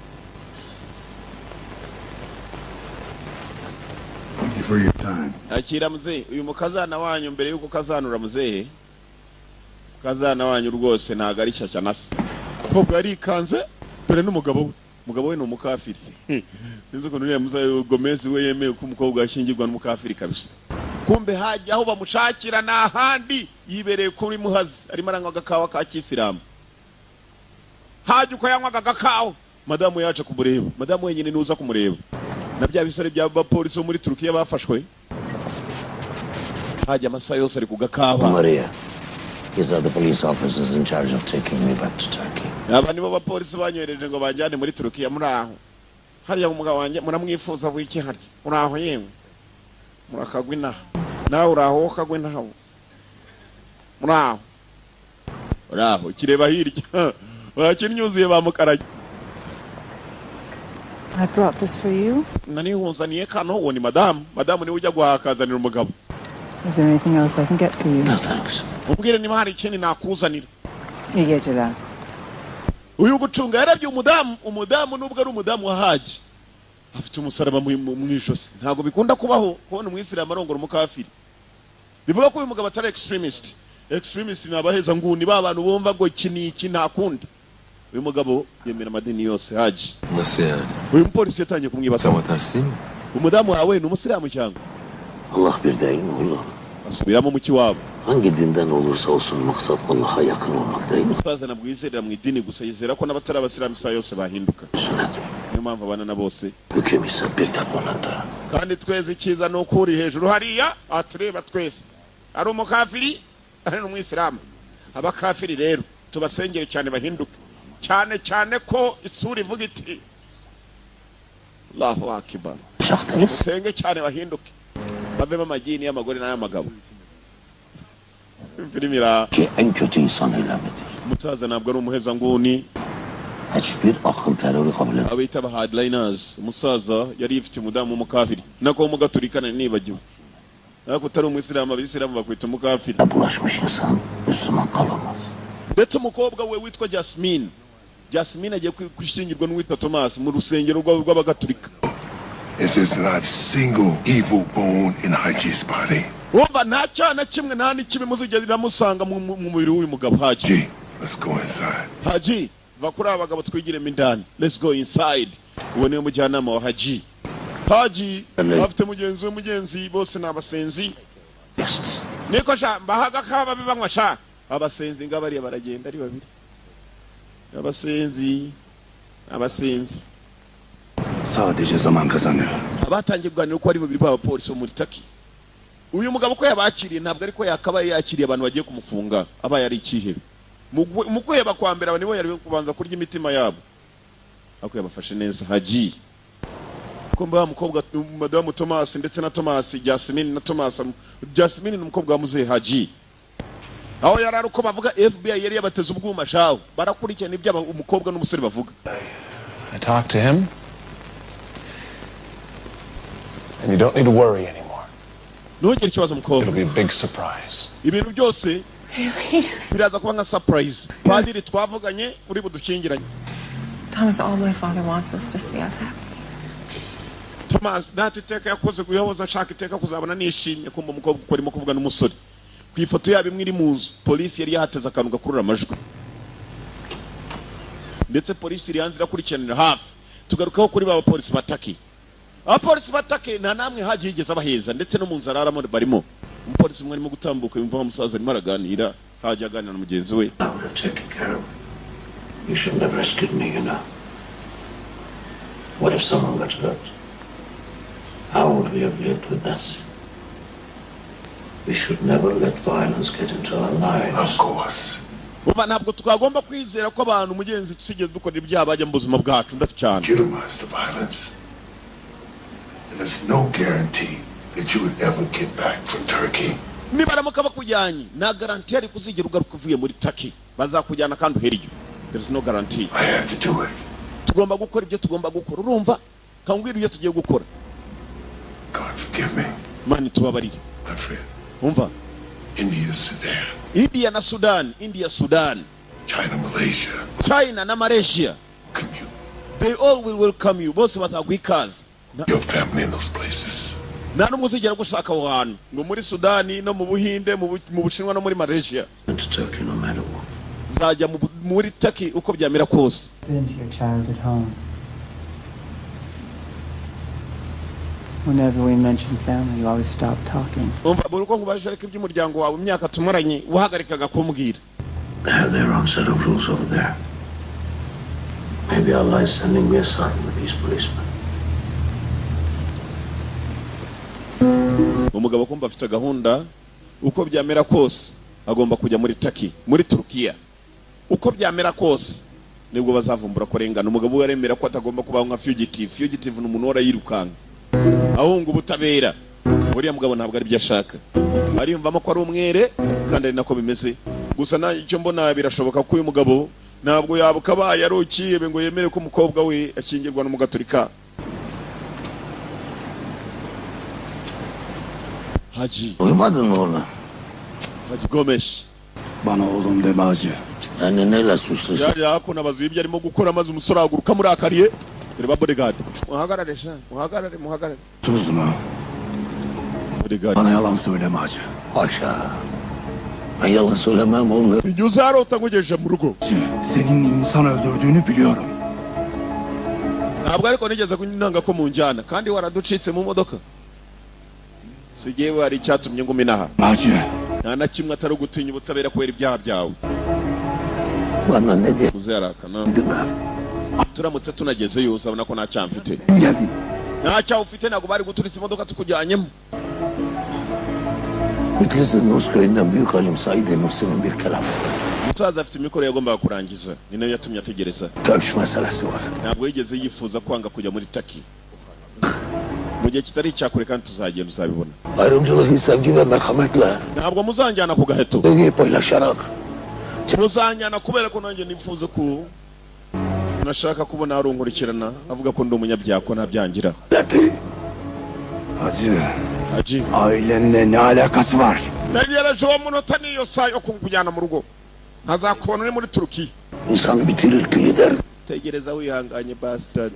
Thank you for your time. Akira muzee uyu mukazana wanyu mbere yuko kazanura muzee. Kazana wanyu rwose ntago ari cyacya nase. Kobwa yari kanze dore n'umugabo we ni umukafiri. Sinzi ko nuriya muzee Gomez we yemeye ko umukobwa ashingirwa n'umukafiri kabisa. Kumbe haji aho bamushakira na handi yibereye kuri muhazi arimo aranywa agakawa ka kisilamu. Haji uko yanywaga agakawa madamu yaje kumureba. Madamu wenyine nuza kumureba. Na bya bisare bya polisi bo muri Turkiya bafashwe. Haji amasa yose ari kugakawa. Maria, these are the police officers in charge of taking me back to Turkey. Aba nibo bapolisi banyohereje ngo banjyane muri Turkiya muri aho. Hariya umugabo wanjye muramwifuza wiki hari. Muri aho yewe. Murakagwa inaha. Nawe uraho kagwa inaha. Muri aho. Uraho kireba hirya. I brought this for you. Is there anything else I can get for you? No, thanks. Yegela. Uyu gucunga yaravye umudamu nubwo ari umudamu wa Haji. Afite umusaraba mu ijosi. Ntago bikunda kubaho kubona umwisilamu arongora umukafiri. Bivuga ko uyu mugabo atari extremist. Extremist ni abaheza nguni ba bantu bumva ngo iki ntakundi. Uyu mugabo yemera amadini yose Haji. Nasiyani. Uyu mupolisi yatanye kumwibasa. Tamatarsim. Umudamu wawe ni umusiramu cyangwa? Allah bir değil mi oğlum? Asubiramo mu kiwabo. Hangi dinden olursa olsun maksat Allah'a yakın olmak değil mi? Ustaza nabwo yizera mu idini gusa yizera ko n'abatari abasilamu isa yose bahinduka. Niyo mpamvu abana na bose. Hüküm ise bir tek onundur. kandi tweze ikiza no kuri hejuru hariya atureba twese ari umukafiri ari n'umwisilamu. Abakafiri rero tubasengere cyane bahinduke, cyane cyane ko isura ivuga iti Allahu akbar. Senge cyane bahinduke bave mu magini y'amagore n'ay'amagabo. Filmira ki en kötü insan eylemedir. Mutaza ntabwo ari umuheza nguni. Hiçbir akıl terörü kabul etmez. Abita ba hardliners. Musaza yari ifite umudamu w'umukafiri nako umugaturikana nibagiwe. Nako utari umwisilamu abisilamu bakwita umukafiri. Bulaşmış insan Müslüman kalamaz. Ndetse umukobwa we witwa Jasmine. Jasmine agiye kwishingirwa n'uwitwa Thomas mu rusengero rw'abagatulika. This is not a single evil bone in Haji's body. Wumva nta cyana kimwe nta n'ikibi muzigera musanga mu mubiri w'uyu mugabo Haji. Let's go inside. Haji, va kuri abagabo twigiremo indani. Let's go inside. Uwo niwe mujyanama wa Haji. Haji afite mugenzi bose n'abasenzi. Yes. Niko sha mbahaga kaba bibanywa sha. Abasenzi ngabari baragenda ari babiri. Abasenzi. Sadece zaman kazanıyor. Abatangiye kuganira ko ari babiri b'abapolisi bo muri Taki. Uyu mugabo ko yabakiriye ntabwo ariko yakabaye yakiriye abantu bagiye kumufunga abaye ari ikihebe. Mu kweba kwa mbere abanibo yari kubanza kurya imitima yabo. Ako yabafashe neza Haji. Komba mukobwa Madamu Thomas ndetse na Thomas Jasmine na Thomas Jasmine n'umukobwa wa muzehe Haji. Aho yarari uko bavuga FBI yari yabateze ubwuma shaho barakurikirana ibyo umukobwa n'umusore bavuga. I talked to him. And you don't need to worry anymore. Ntugire ikibazo mukobwa. It'll be a big surprise. Ibintu byose biraza kuba nka surprise. Padiri twavuganye uri budukingiranye. Thomas, all my father wants us to see us happy. Thomas, natiteka yakoze guyoboza ashaka iteka kuzabona nishimye kumva umukobwa uko arimo kuvuga n'umusore. Ku ifoto yabo imwe iri mu nzu, polisi yari yahateze akantu gakurura amajwi. Ndetse polisi iri hanze irakurikiranira hafi. Tugarukaho kuri baba polisi bataki. Abapolisi batake nta namwe Haji yigeze abaheza ndetse no mu nzu araramo barimo. Umupolisi umwe arimo gutambuka yumva umusaza arimo araganira Haji aganira na mugenzi we. You should never rescue me, you know. What if someone got hurt? How would we have lived with that sin? We should never let violence get into our lives. Of course. Uba ntabwo twagomba kwizera ko abantu mugenzi tusigeze dukora ibyaha bajya mu buzima bwacu ndacyane. Legitimize the violence. There's no guarantee that you would ever get back from Turkey. Nibaramuka bakujyanye na guarantee ari kuzigera ugaruka uvuye muri Turkey. Bazakujyana kandi uheriyo. There's no guarantee. I have to do it. Tugomba gukora ibyo tugomba gukora. Urumva? Kambwira ibyo tugiye gukora. God forgive me. Mani tubabarire. My friend. Umva? India, Sudan. India na Sudan. India, Sudan. China, Malaysia. China na Malaysia. Welcome you. They all will welcome you. Bose batagwikaza. Your family in those places. Nta n'umuzigera gushaka aho hantu ngo muri Sudani no mu Buhinde mu Bushinwa no muri Malaysia. Turkey, no matter what. Nzajya muri Turkey uko byamera kose. Been to your child at home. Whenever we mention family, you always stop talking. Umva buruko kubaje ariko iby'umuryango wawe imyaka tumaranye uhagarikaga kumbwira. They have their own set of rules over there. Maybe Allah is sending me a sign with these policemen. Umugabo kumva afite gahunda uko byamera kose agomba kujya muri Turkey muri Turkiya. Uko byamera kose nibwo bazavumbura ko rengana. Umugabo yaremera ko atagomba kubaho nka fugitive. Fugitive ni umuntu warayirukanga ahunga ubutabera. Buriya mugabo ntabwo ari byo ashaka. Ariyumvamo ko ari umwere kandi ari nako bimeze. Gusa na icyo mbona birashoboka ko uyu mugabo ntabwo yabukabaye ari ukiyebe ngo yemere ko umukobwa we akingirwa n'umugaturika. Haji. Uyumadın mı oğlum? Haji Gomes. Bana oğlum deme Hacı. Yani neyle suçlusun? Yari akona bazuye ibyo arimo gukora maze umusore aguruka muri akariye. Reba bodyguard. Muhagarare sha. Muhagarare. Tuzma. Bodyguard. Bana yalan söyleme Hacı. Haşa. Ben yalan söylemem oğlum. Inyuzaro utakugejeje mu rugo. Senin insan öldürdüğünü biliyorum. Ntabwo ariko nigeze kunyanga ko mu njyana kandi waraducitse mu modoka. Sigiye wari cyatumye ngo minaha. Hacı. Nta na kimwe atari gutinya ubutabera kubera ibyaha byawe. Bana ne diye? Uzarakana. Turamutse tunagezeyo uzabona ko nta cyamfite. ntacyo ufite ntabwo bari guturitsa imodoka tukujyanyemo. Bitlis'in Nurs köyünden büyük alim Said Nursi'nin bir kelamı. Umusaza afite imikoro yagombaga kurangiza, ni nayo yatumye ategereza. Dövüş meselesi var. Ntabwo yigeze yifuza kwanga kujya muri Taki. Mu gihe kitari icyakure kandi tuzagenda uzabibona. Ayrımcılığı sevgi ve merhametle. Ntabwo muzanjyana ku gaheto. Sevgiyi paylaşarak. Muzanjyana kubera ko nanjye nifuza ko nashaka kubona arunkurikirana avuga ko ndi umunyabyaha ko ntabyangira. Hacı, ailenle ne alakası var? Nageraje uwo munota niyo saa yo kujyana mu rugo. Ntazakubona uri muri Turukiya. İnsanı bitirir, kül eder. Tegereza wihanganye bastard.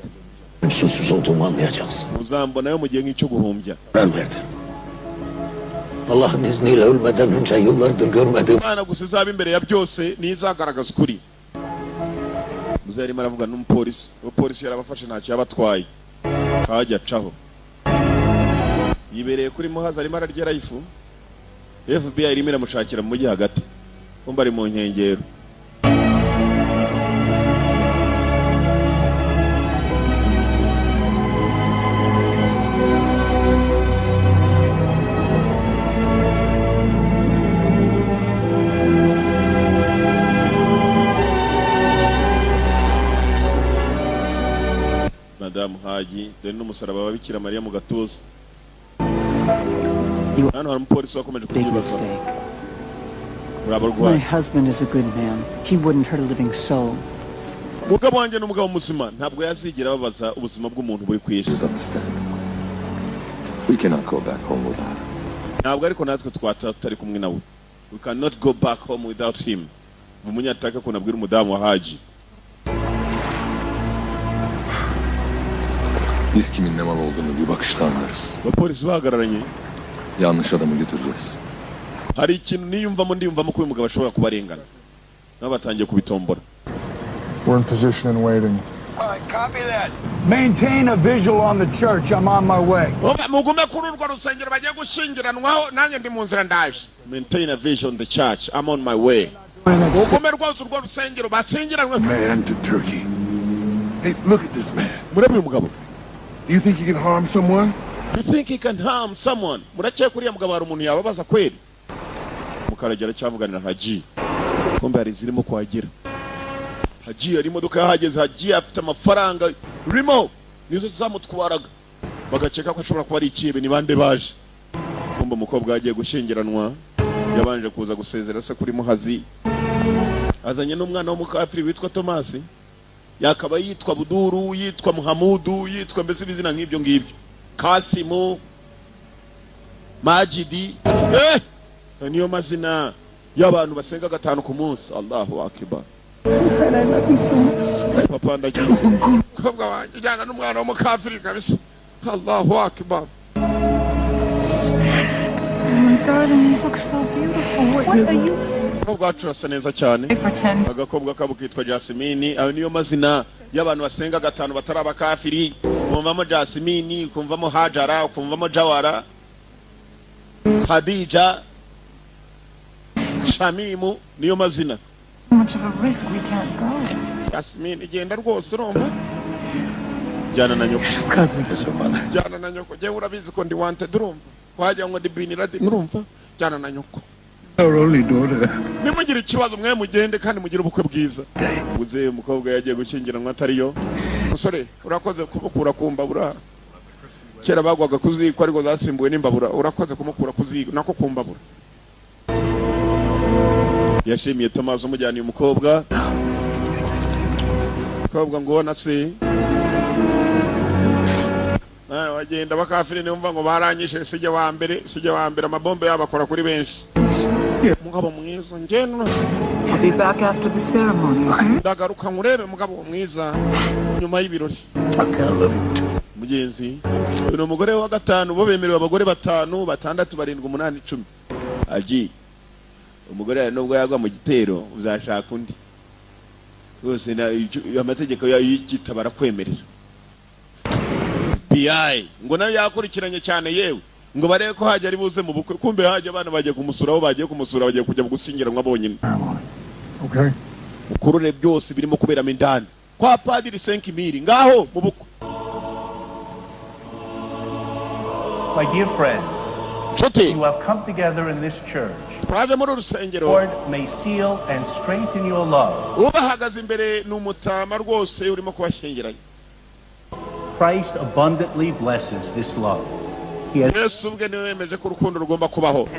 Suçsuz olduğumu anlayacaksın. Uzambonayo mu gihe nk'icyo guhumbya. Ben verdim. Allah'ın izniyle ölmeden önce yıllardır görmediğim... Imana gusa izaba imbere ya byose nizagaragaza ukuri. Muzarimo aravuga n'umupolisi. Umupolisi yarabafashe ntacyo yabatwaye. Hajya caho. Yibereye kuri Muhazi arimo ararya raifu. FBI irimo iramushakira mu mujyi hagati. Kumba ari mu nkengero. Madamu Haji, deni n'umusaraba wa Bikira Mariya mu gatuza. Hano hari umupolisi wakomeje kubyibasa. My husband is a good man. He wouldn't hurt a living soul. Mugabo wanjye n'umugabo muzima ntabwo yazigira babaza ubuzima bw'umuntu buri ku isi. We cannot go back home without him. Ntabwo ariko natwe twatari kumwe nawe. We cannot go back home without him. Umunyataka ko nabwira umudamu wa Haji. Biz kimin ne mal olduğunu bir bakışta anlarız. Abapolisi bahagararanye. Yanlış adamı götüreceğiz. Hari ikintu ndiyumvamo ko uyu mugabo ashobora kubarengana. Nabo batangiye kubitombora. We're in position and waiting. All right, copy that. Maintain a visual on the church. I'm on my way. Mugume kuri urwo rusengero bagiye gushingiranwaho nanjye ndi mu nzira ndaje. Maintain a vision on the church. I'm on my way. Mugume rwose urwo rusengero basingiranwe. Man to Turkey. Hey, look at this man. Murebe uyu mugabo. You think he can harm someone? You think he can harm someone? Murakeye kuriya mugabo hari umuntu yababaza kweli? Mukaragera cyavuganira Haji. Kombe hari zirimo kwagira. Haji yari imodoka yahageze, Haji afite amafaranga rimo nizo zamutwaraga. Bagaceka ko ashobora kuba ari ikibe ni bande baje. Kombe umukobwa yagiye gushingiranwa yabanje kuza gusezera se kuri Muhazi. Azanye n'umwana w'umukafiri witwa Tomasi. Yakaba yitwa Buduru, yitwa Muhamudu, yitwa mbese bizina nk'ibyo ngibyo. Kasimu, Majidi, niyo mazina y'abantu basenga 5 ku munsi. Allahu Akbar. Papa ndagiye. Kobwa wanjye jyana n'umwana w'umukafiri kabisa. Allahu Akbar. Darling, you look so beautiful. What are you? Kobwa turasa neza cyane. Agakobwa kabo kitwa Jasmine. Ayo niyo mazina y'abantu basenga 5 batari abakafiri. Kumvamo Jasmine, kumvamo Hajara, kumvamo Jawara, Khadija, Shamimu, niyo mazina. Much of a risk, we can't go. Jasmine igenda rwose urumva. Jana na nyoko. Jana na nyoko. Je urabizi ko ndi wanted urumva. Wajya ngo ndibinira urumva. Jana na nyoko. Our only daughter. Nimugira ikibazo mwe mugende kandi mugira ubukwe bwiza. Uze umukobwa yagiye gushingiranwa atariyo. Musore urakoze kumukura kumbabura. Kera bagwaga kuziko ariko zasimbuwe n'imbabura. Urakoze kumukura kuziko nako kumbabura. Yashimiye Thomas umujyaniye umukobwa. Umukobwa ngo natse. Wagenda bakafiri numva ngo baranyishe sije wa mbere amabombe yabakora kuri benshi. Mugabo mwiza ngeno. I'll be back after the ceremony. Ndagaruka nkurebe mugabo mwiza nyuma y'ibirori. Mugenzi uno umugore wa 5 bo bemerewe abagore 5 6 7 8 10. Aji umugore nubwo yagwa mu gitero uzashaka undi. Rwose na amategeko y'ikitabara kwemerera. FBI ngo nayo yakurikiranye cyane yewe ngo barebe ko hajya ari buze mu bukwe kumbe hajya abana bagiye kumusura aho bagiye kumusura bagiye kujya gusingiranwa bonyine. Okay. Ukurure byose birimo kubera mindani kwa Padiri Senkimiri ngaho mu bukwe. My dear friends, Chuti. you have come together in this church. Twaje muri urusengero. Lord may seal and strengthen your love. Ubahagaze imbere n'umutama rwose urimo kubashingiranya. Christ abundantly blesses this love. Yesu ubwe niwe yemeje ko urukundo rugomba kubaho.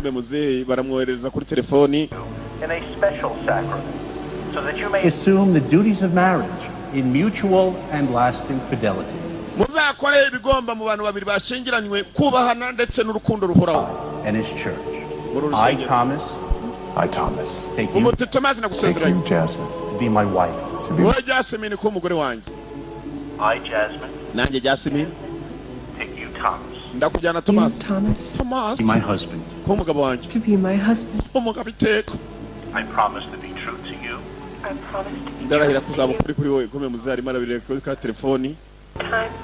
Mbe muzehe baramwohereza kuri telefoni. In a special sacrament, so that you may assume the duties of marriage in mutual and lasting fidelity. Muzakore ibigomba mu bantu babiri bashingiranywe kubahana ndetse n'urukundo ruhoraho. And his church. I, Thomas. Take you, Jasmine, to be my wife. Wowe Jasmine ko umugore wanjye. I, Jasmine. Nanjye Jasmine. Take you, Thomas. Ndakujyana Thomas. Thomas. Be my husband. Ko umugabo wanjye. To be my husband. Umugabo iteka. I promise to be true to you. I promise to be Ndarahira kuzaba kuri wowe kome muzari marabire kuri ka telefoni.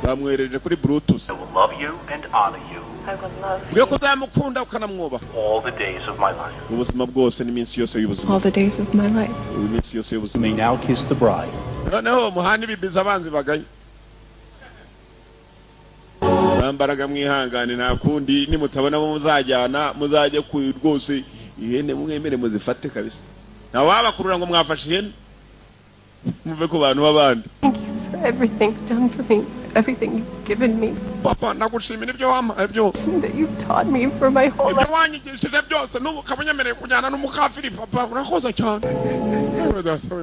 Bamwereje kuri Bluetooth. I will love you and honor you. I will love you. Byo kuzamukunda ukanamwubaha. All the days of my life. Ubuzima bwose n'iminsi yose y'ubuzima. All the days of my life. Iminsi yose y'ubuzima. May now kiss the bride. Noneho muhani bibiza abanzi bagaye. Bambaraga mwihangane nta kundi nimutabona bo muzajyana muzajye ku rwose ihene mwemere muzifate kabisa. Na wabakurura ngo mwafashe ihene. Muve ku bantu babandi. Thank you for everything done for me, everything you've given me. Papa nagushimira ibyo wampaye byose. That you've taught me for my whole life. Ibyo wanyigishije byose n'ubu kabunyemereye kujyana n'umukafiri papa urakoze cyane.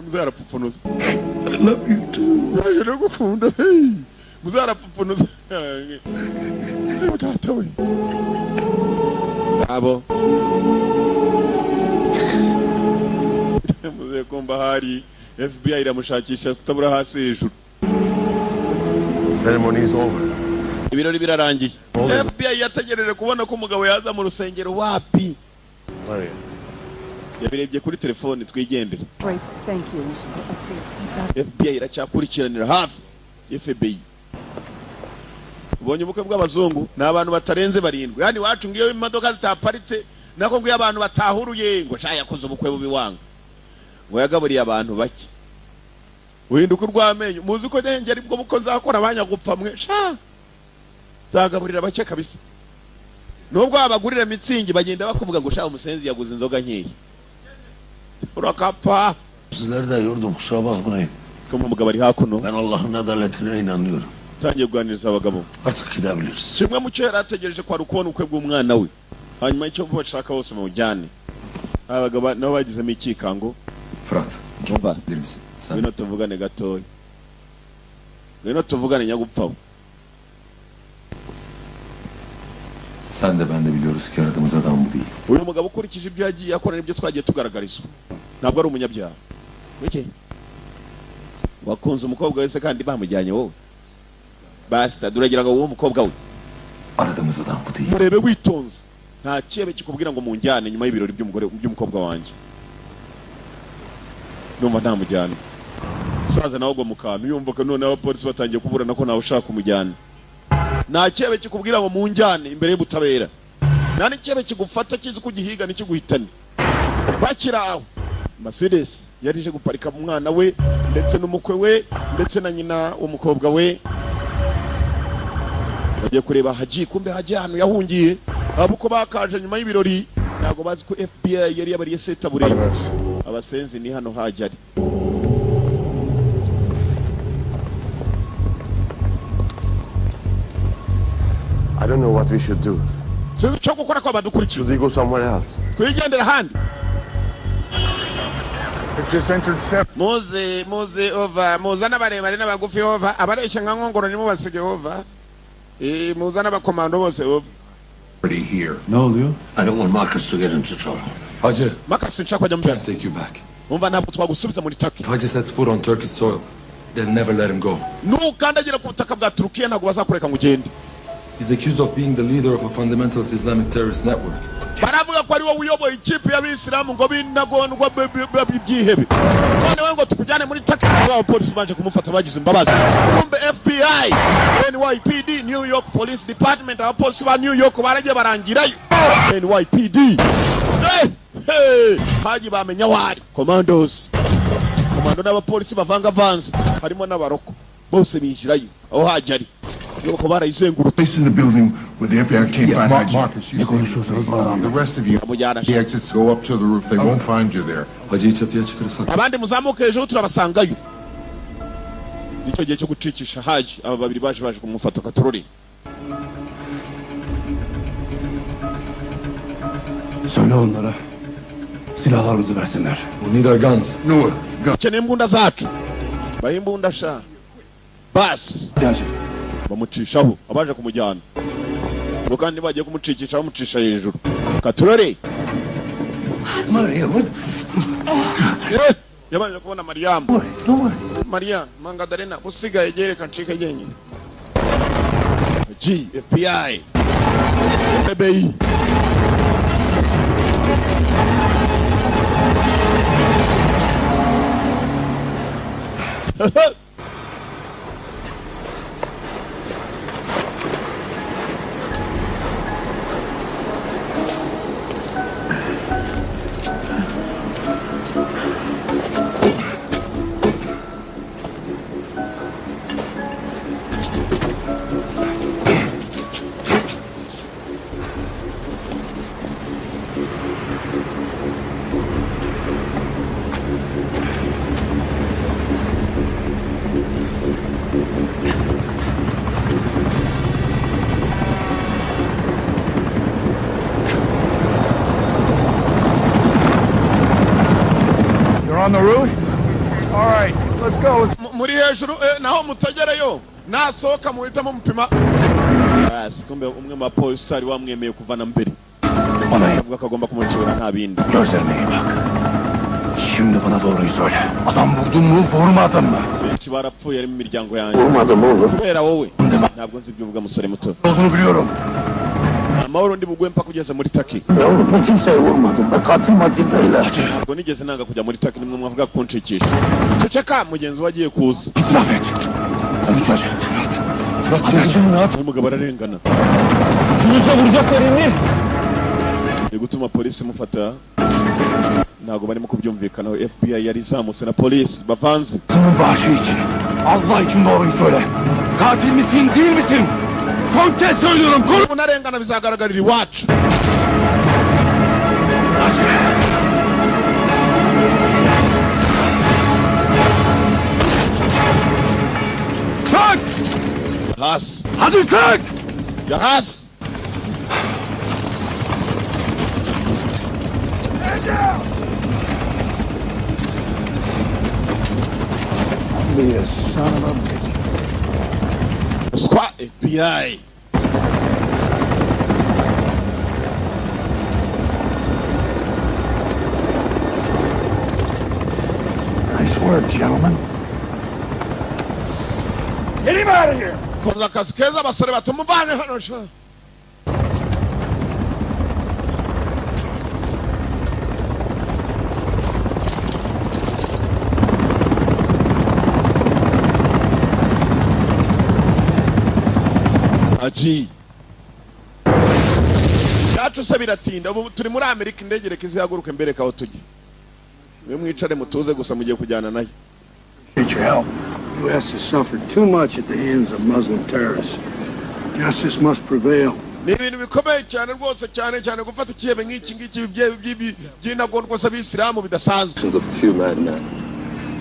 Muzarapfufunuza. I love you too. Yaje gukunda. Muzarapfufunuza. Mutatawe. Abo. Muze kumba hari FBI iramushakisha sitabura hasi hejuru. Ceremony is over. Ibirori birarangiye. FBI yategereje kubona ko umugabo yaza mu rusengero wapi. Maria. Yabirebye kuri telefone twigendere. Great, thank you. I see. FBI iracyakurikiranira hafi. FBI. Ubonye ubukwe bw'abazungu n'abantu batarenze barindwi. Yani wacu ngiyo imodoka zitaparitse nako ngiyo abantu batahuruye ngo sha yakoze ubukwe bubi wanga. Ngo yagaburiye abantu bake. Uhinduka urwamenyo muzi ko nenge ari bwo buko nzakora abanyagupfa mwe sha zagaburira bake kabisa. Nubwo abagurira mitsingi bagenda bakuvuga ngo sha umusenzi yaguze inzoga nkeyi. Urakapfa. Sizler de yordum kusura bakmayın. Kuma umugabo ari hakuno. Ben Allah'ın adaletine inanıyorum. Tangiye kuganiriza abagabo. Artık gidebiliriz. Kimwe mu cyo yarategereje kwa rukubona ukwe bw'umwana we. Hanyuma icyo bashaka hose mu jyane. Abagabo nabo bagizemo ikikango. Fırat, Jumba. Bilir misin? Sen Ngwino tuvugane gatoya. Ngwino tuvugane nyagupfaho. sen de ben de biliyoruz ki aradığımız adam bu değil. Uyu mugabo ukurikije ibyo yagiye akora n'ibyo twagiye tugaragarizwa. Ntabwo ari umunyabyaha. Wiki. Wakunze umukobwa wese kandi bamujyanye wowe. Basta duragiraga uwo mukobwa we. Aradığımız adam bu değil. Murebe witonze. Nta kibe kikubwira ngo munjyane nyuma y'ibirori by'umukobwa wanjye. Numva ntamujyana. Saza nawe go mukantu yumva ko none abapolisi batangiye kuburana ko nawe ushaka kumujyana. Nta kibe kikubwira ngo munjyane imbere y'ubutabera. Nani kibe kigufata kizi kugihiga n'icyo guhitana. Bakiraho. Mercedes yarije guparika umwana we ndetse n'umukwe we ndetse na nyina umukobwa we. Bagiye kureba Haji kumbe Haji hano yahungiye. Abuko bakaje nyuma y'ibirori ntago bazi ko FBI yari yabariye setabure. Abasenzi ni hano Haji ari. I don't know what we should do. Sinzi cyo gukora kwa badukurikiye. Should we go somewhere else? Twigendera handi. It just entered 7. Muze over. Muzana barebare n'abagufi over. Abareshya nka nkongoro nimo basige over. Muzana abakomando bose over. Here. Ne oluyor? I don't want Marcus to get into trouble. Hacı. Marcus nshaka kujya mbere. Take you back. Umva ntabwo twagusubiza muri Turkey. If Hacı sets foot on Turkish soil, they'll never let him go. Nukandagira ku butaka bwa Turukiya ntabwo bazakureka ngo ugende. He's accused of being the leader of a fundamentalist Islamic terrorist network. Baravuga ko ari wowe uyoboye ikipe y'abisilamu ngo binagondwa byihebe. None we ngo tukujyane muri Turkey abapolisi banje kumufata bagize imbabazi. Kumbe FBI, NYPD, New York Police Department abapolisi ba New York baragiye barangirayo. NYPD. Hey, Haji bamenya wari commandos. Komando n'abapolisi bavanga vanze harimo n'abaroko bose binjirayo aho Haji ari. Yuko barayizengurutse. Place in the building where the FBI can't find Haji. Marcus, you the rest of you, the exits go up to the roof. They won't find you there. Hacı'yı çatıya çıkarırsak. Abandi muzamuke hejuru turabasangayo. Nicyo gihe cyo gucicisha Haji. Aba babiri baje kumufata katurori. Söyle onlara. Silahlarımızı versinler. We need our guns. Noah, gun. Kene imbunda zacu. Bayimbunda sha. Bas. Bamucishaho abaje kumujyana. Ngo kandi bagiye kumucicisha bamucisha hejuru. Katurore. Maria, what? Yabanje kubona Mariam. Maria, Mangadarena, usigaye gere kancika yenye. G, FBI. FBI. On the roof? All right, let's go. Muri hejuru naho mutagerayo nasohoka muhita mupima. Yes, kumbe umwe ma police ari wamwemeye kuvana mbere. Bana akagomba kumucira nta bindi. Gözlerine iyi bak. Şimdi bana doğruyu söyle. Adam buldun mu, vurmadın mı? Benshi barapfuye ari mu miryango yanjye. Vurmadım oğlum. Kubera wowe. Ntabwo nzi ibyo uvuga musore muto. Olduğunu biliyorum. Amahoro ndi bugwe mpaka kugeza muri Taki. Yavrum ben kimseye vurmadım. Ben katil matil değilim. Ntabwo nigeze nanga kujya muri Taki nimwe mwavuga kunshikisha. Ceceka mugenzi wagiye kuza. İtiraf et. Konuşacağız. Fırat ne yap? Umugabo ararengana. Cüzle vuracaklar Emir. Gutuma polisi mufata. Ntabwo barimo kubyumvikanaho. FBI yari izamutse na polisi bavanze. Senin başı için. Allah için doğruyu söyle. Katil misin, değil misin? Son kez söylüyorum. Unarengana bizagaragarira iwacu. Çök! Has. Hadi çök! Ya has. Be a son of a bitch. Squad FBI. Nice work, gentlemen. Get him out of here! Koza akazi keza abasore batumubane hano sha. Aji. Yacu se biratinda ubu turi muri Amerika indege reka izihaguruke mbere kaho tujye. We mwicare mutuze gusa mugiye kujyana nayo. Need your help. The U.S. has suffered too much at the hands of Muslim terrorists. Justice must prevail. Ni ibintu bikomeye cyane rwose cyane gufata ikihebe nk'iki ngiki by'intagondwa z'abisilamu bidasanzwe.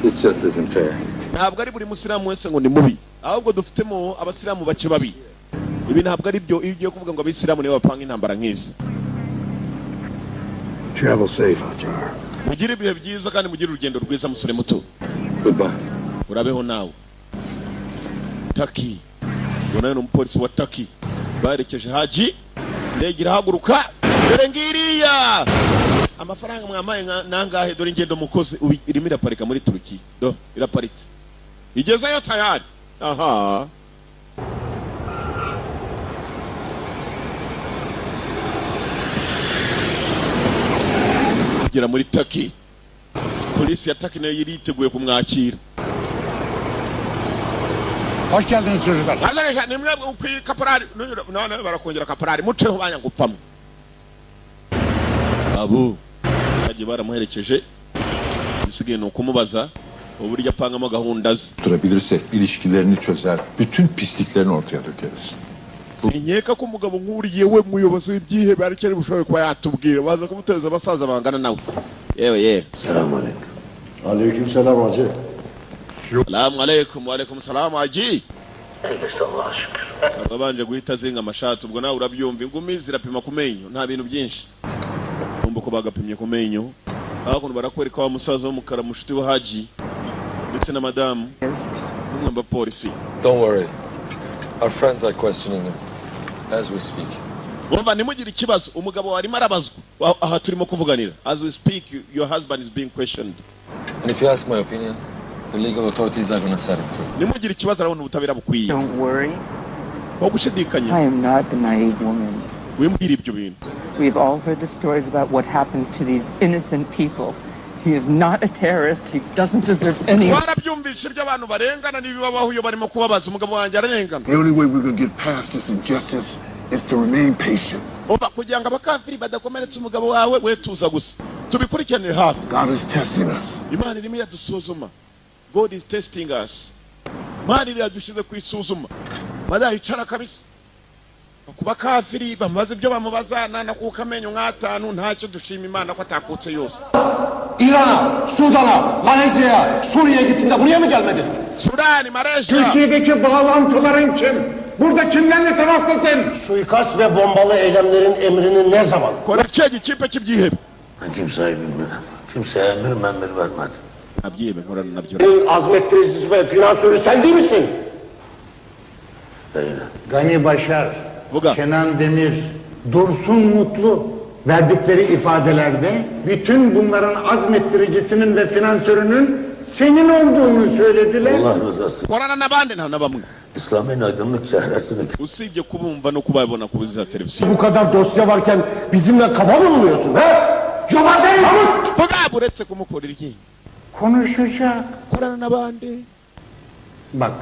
This just isn't fair. Ntabwo ari buri musilamu wese ngo ni mubi. Ahubwo dufitemo abasilamu bake babi. Ibi ntabwo ari byo iyo ugiye kuvuga ngo abisilamu nibo bapanga intambara nk'izi. Travel safe, Hajar. Mugire ibihe byiza kandi mugire urugendo rwiza musore muto. Goodbye. Urabeho nawe. Taki. Unayo n'umupolisi wa Taki. Barekeje Haji. Ndege irahaguruka. Dore ngiriya. Amafaranga mwamaye nangahe dore ingendo mukoze irimo iraparika muri Turukiya. Do iraparitse. Igezeyo tayari. Aha. Gera muri Taki. Polisi ya Taki nayo yiteguye kumwakira. Hoş geldiniz çocuklar. Arkadaşlar nimwe ukwiye kaporari none barakongera kaporari muceho banya gupfamo. Abu bagiye baramuherekeje bisigaye no kumubaza uburyo apangamo gahunda ze. Tutturabilirsek ilişkilerini çözer, bütün pisliklerini ortaya dökeriz. Sinkeka ko umugabo nk'uriye we muyobozi w'ibyihebe ariko bushoboye kuba yatubwira baza kumuteza abasaza bangana nawe. Yewe. Selamun aleyküm. Aleyküm selam hacı. Selamun aleyküm, wa aleyküm selam hacı. İşte Allah'a şükür. Abanje guhita zinga amashati ubwo nawe urabyumva ingumi zirapima ku menyo nta bintu byinshi. Umva ko bagapimye ku menyo. Aho barakwereka wa musaza w'umukara mushuti wa Haji ndetse na madamu n'umwamba polisi. Don't worry. Our friends are questioning him as we speak. Umva nimugire ikibazo umugabo arimo arabazwa aha turimo kuvuganira. As we speak your husband is being questioned. And if you ask my opinion, the legal authorities are going to set him free. Nimugire ikibazo arabona ubutabera bukwiye. Don't worry. Wogushidikanya. I am not a naive woman. Wimbwira ibyo bintu. We've all heard the stories about what happens to these innocent people. He is not a terrorist. He doesn't deserve any. Warabyumvishe by'abantu barengana nibibabaho iyo barimo kubabaza umugabo wanjye arengana. The only way we're going to get past this injustice is to remain patient. Oba kugira ngo abakafiri badakomeretsa umugabo wawe we tuza gusa. Tubikurikiranire hafi. God is testing us. Imana irimo iradusuzuma. God is testing us. Imana iradushize ku isuzuma. Badahicara kabisa. Kuba kafiri bamaze ibyo bamubazana na kukamenyo nk'atanu ntacyo dushima Imana ko atakutse yose. İran'a, Sudan'a, Malezya'ya, Suriye'ye gittiğinde buraya mı gelmedin? Sudan, Malezya. Türkiye'deki bağlantıların kim? Burada kimlerle temastasın? Suikast ve bombalı eylemlerin emrini ne zaman? Korekçeci kipe kibyihebe. Ben kimseyi bilmiyorum. Kimseye emir vermedim. Abyihebe nkorana nabyo. Azmettiricisi ve finansörü sen değil misin? Değil. Gani Başar, Kenan Demir, Dursun Mutlu verdikleri ifadelerde bütün bunların azmettiricisinin ve finansörünün senin olduğunu söylediler. Allah rızası. Korana nabande nabamwe. İslam'ın aydınlık çehresini. Usibye kubumva no kubabona ku televizyon. Bu kadar dosya varken bizimle kafa mı buluyorsun he? Yobazayı Hamut! Vuga buretse kumukorera iki? Konuşacak. Korana nabande. Bak.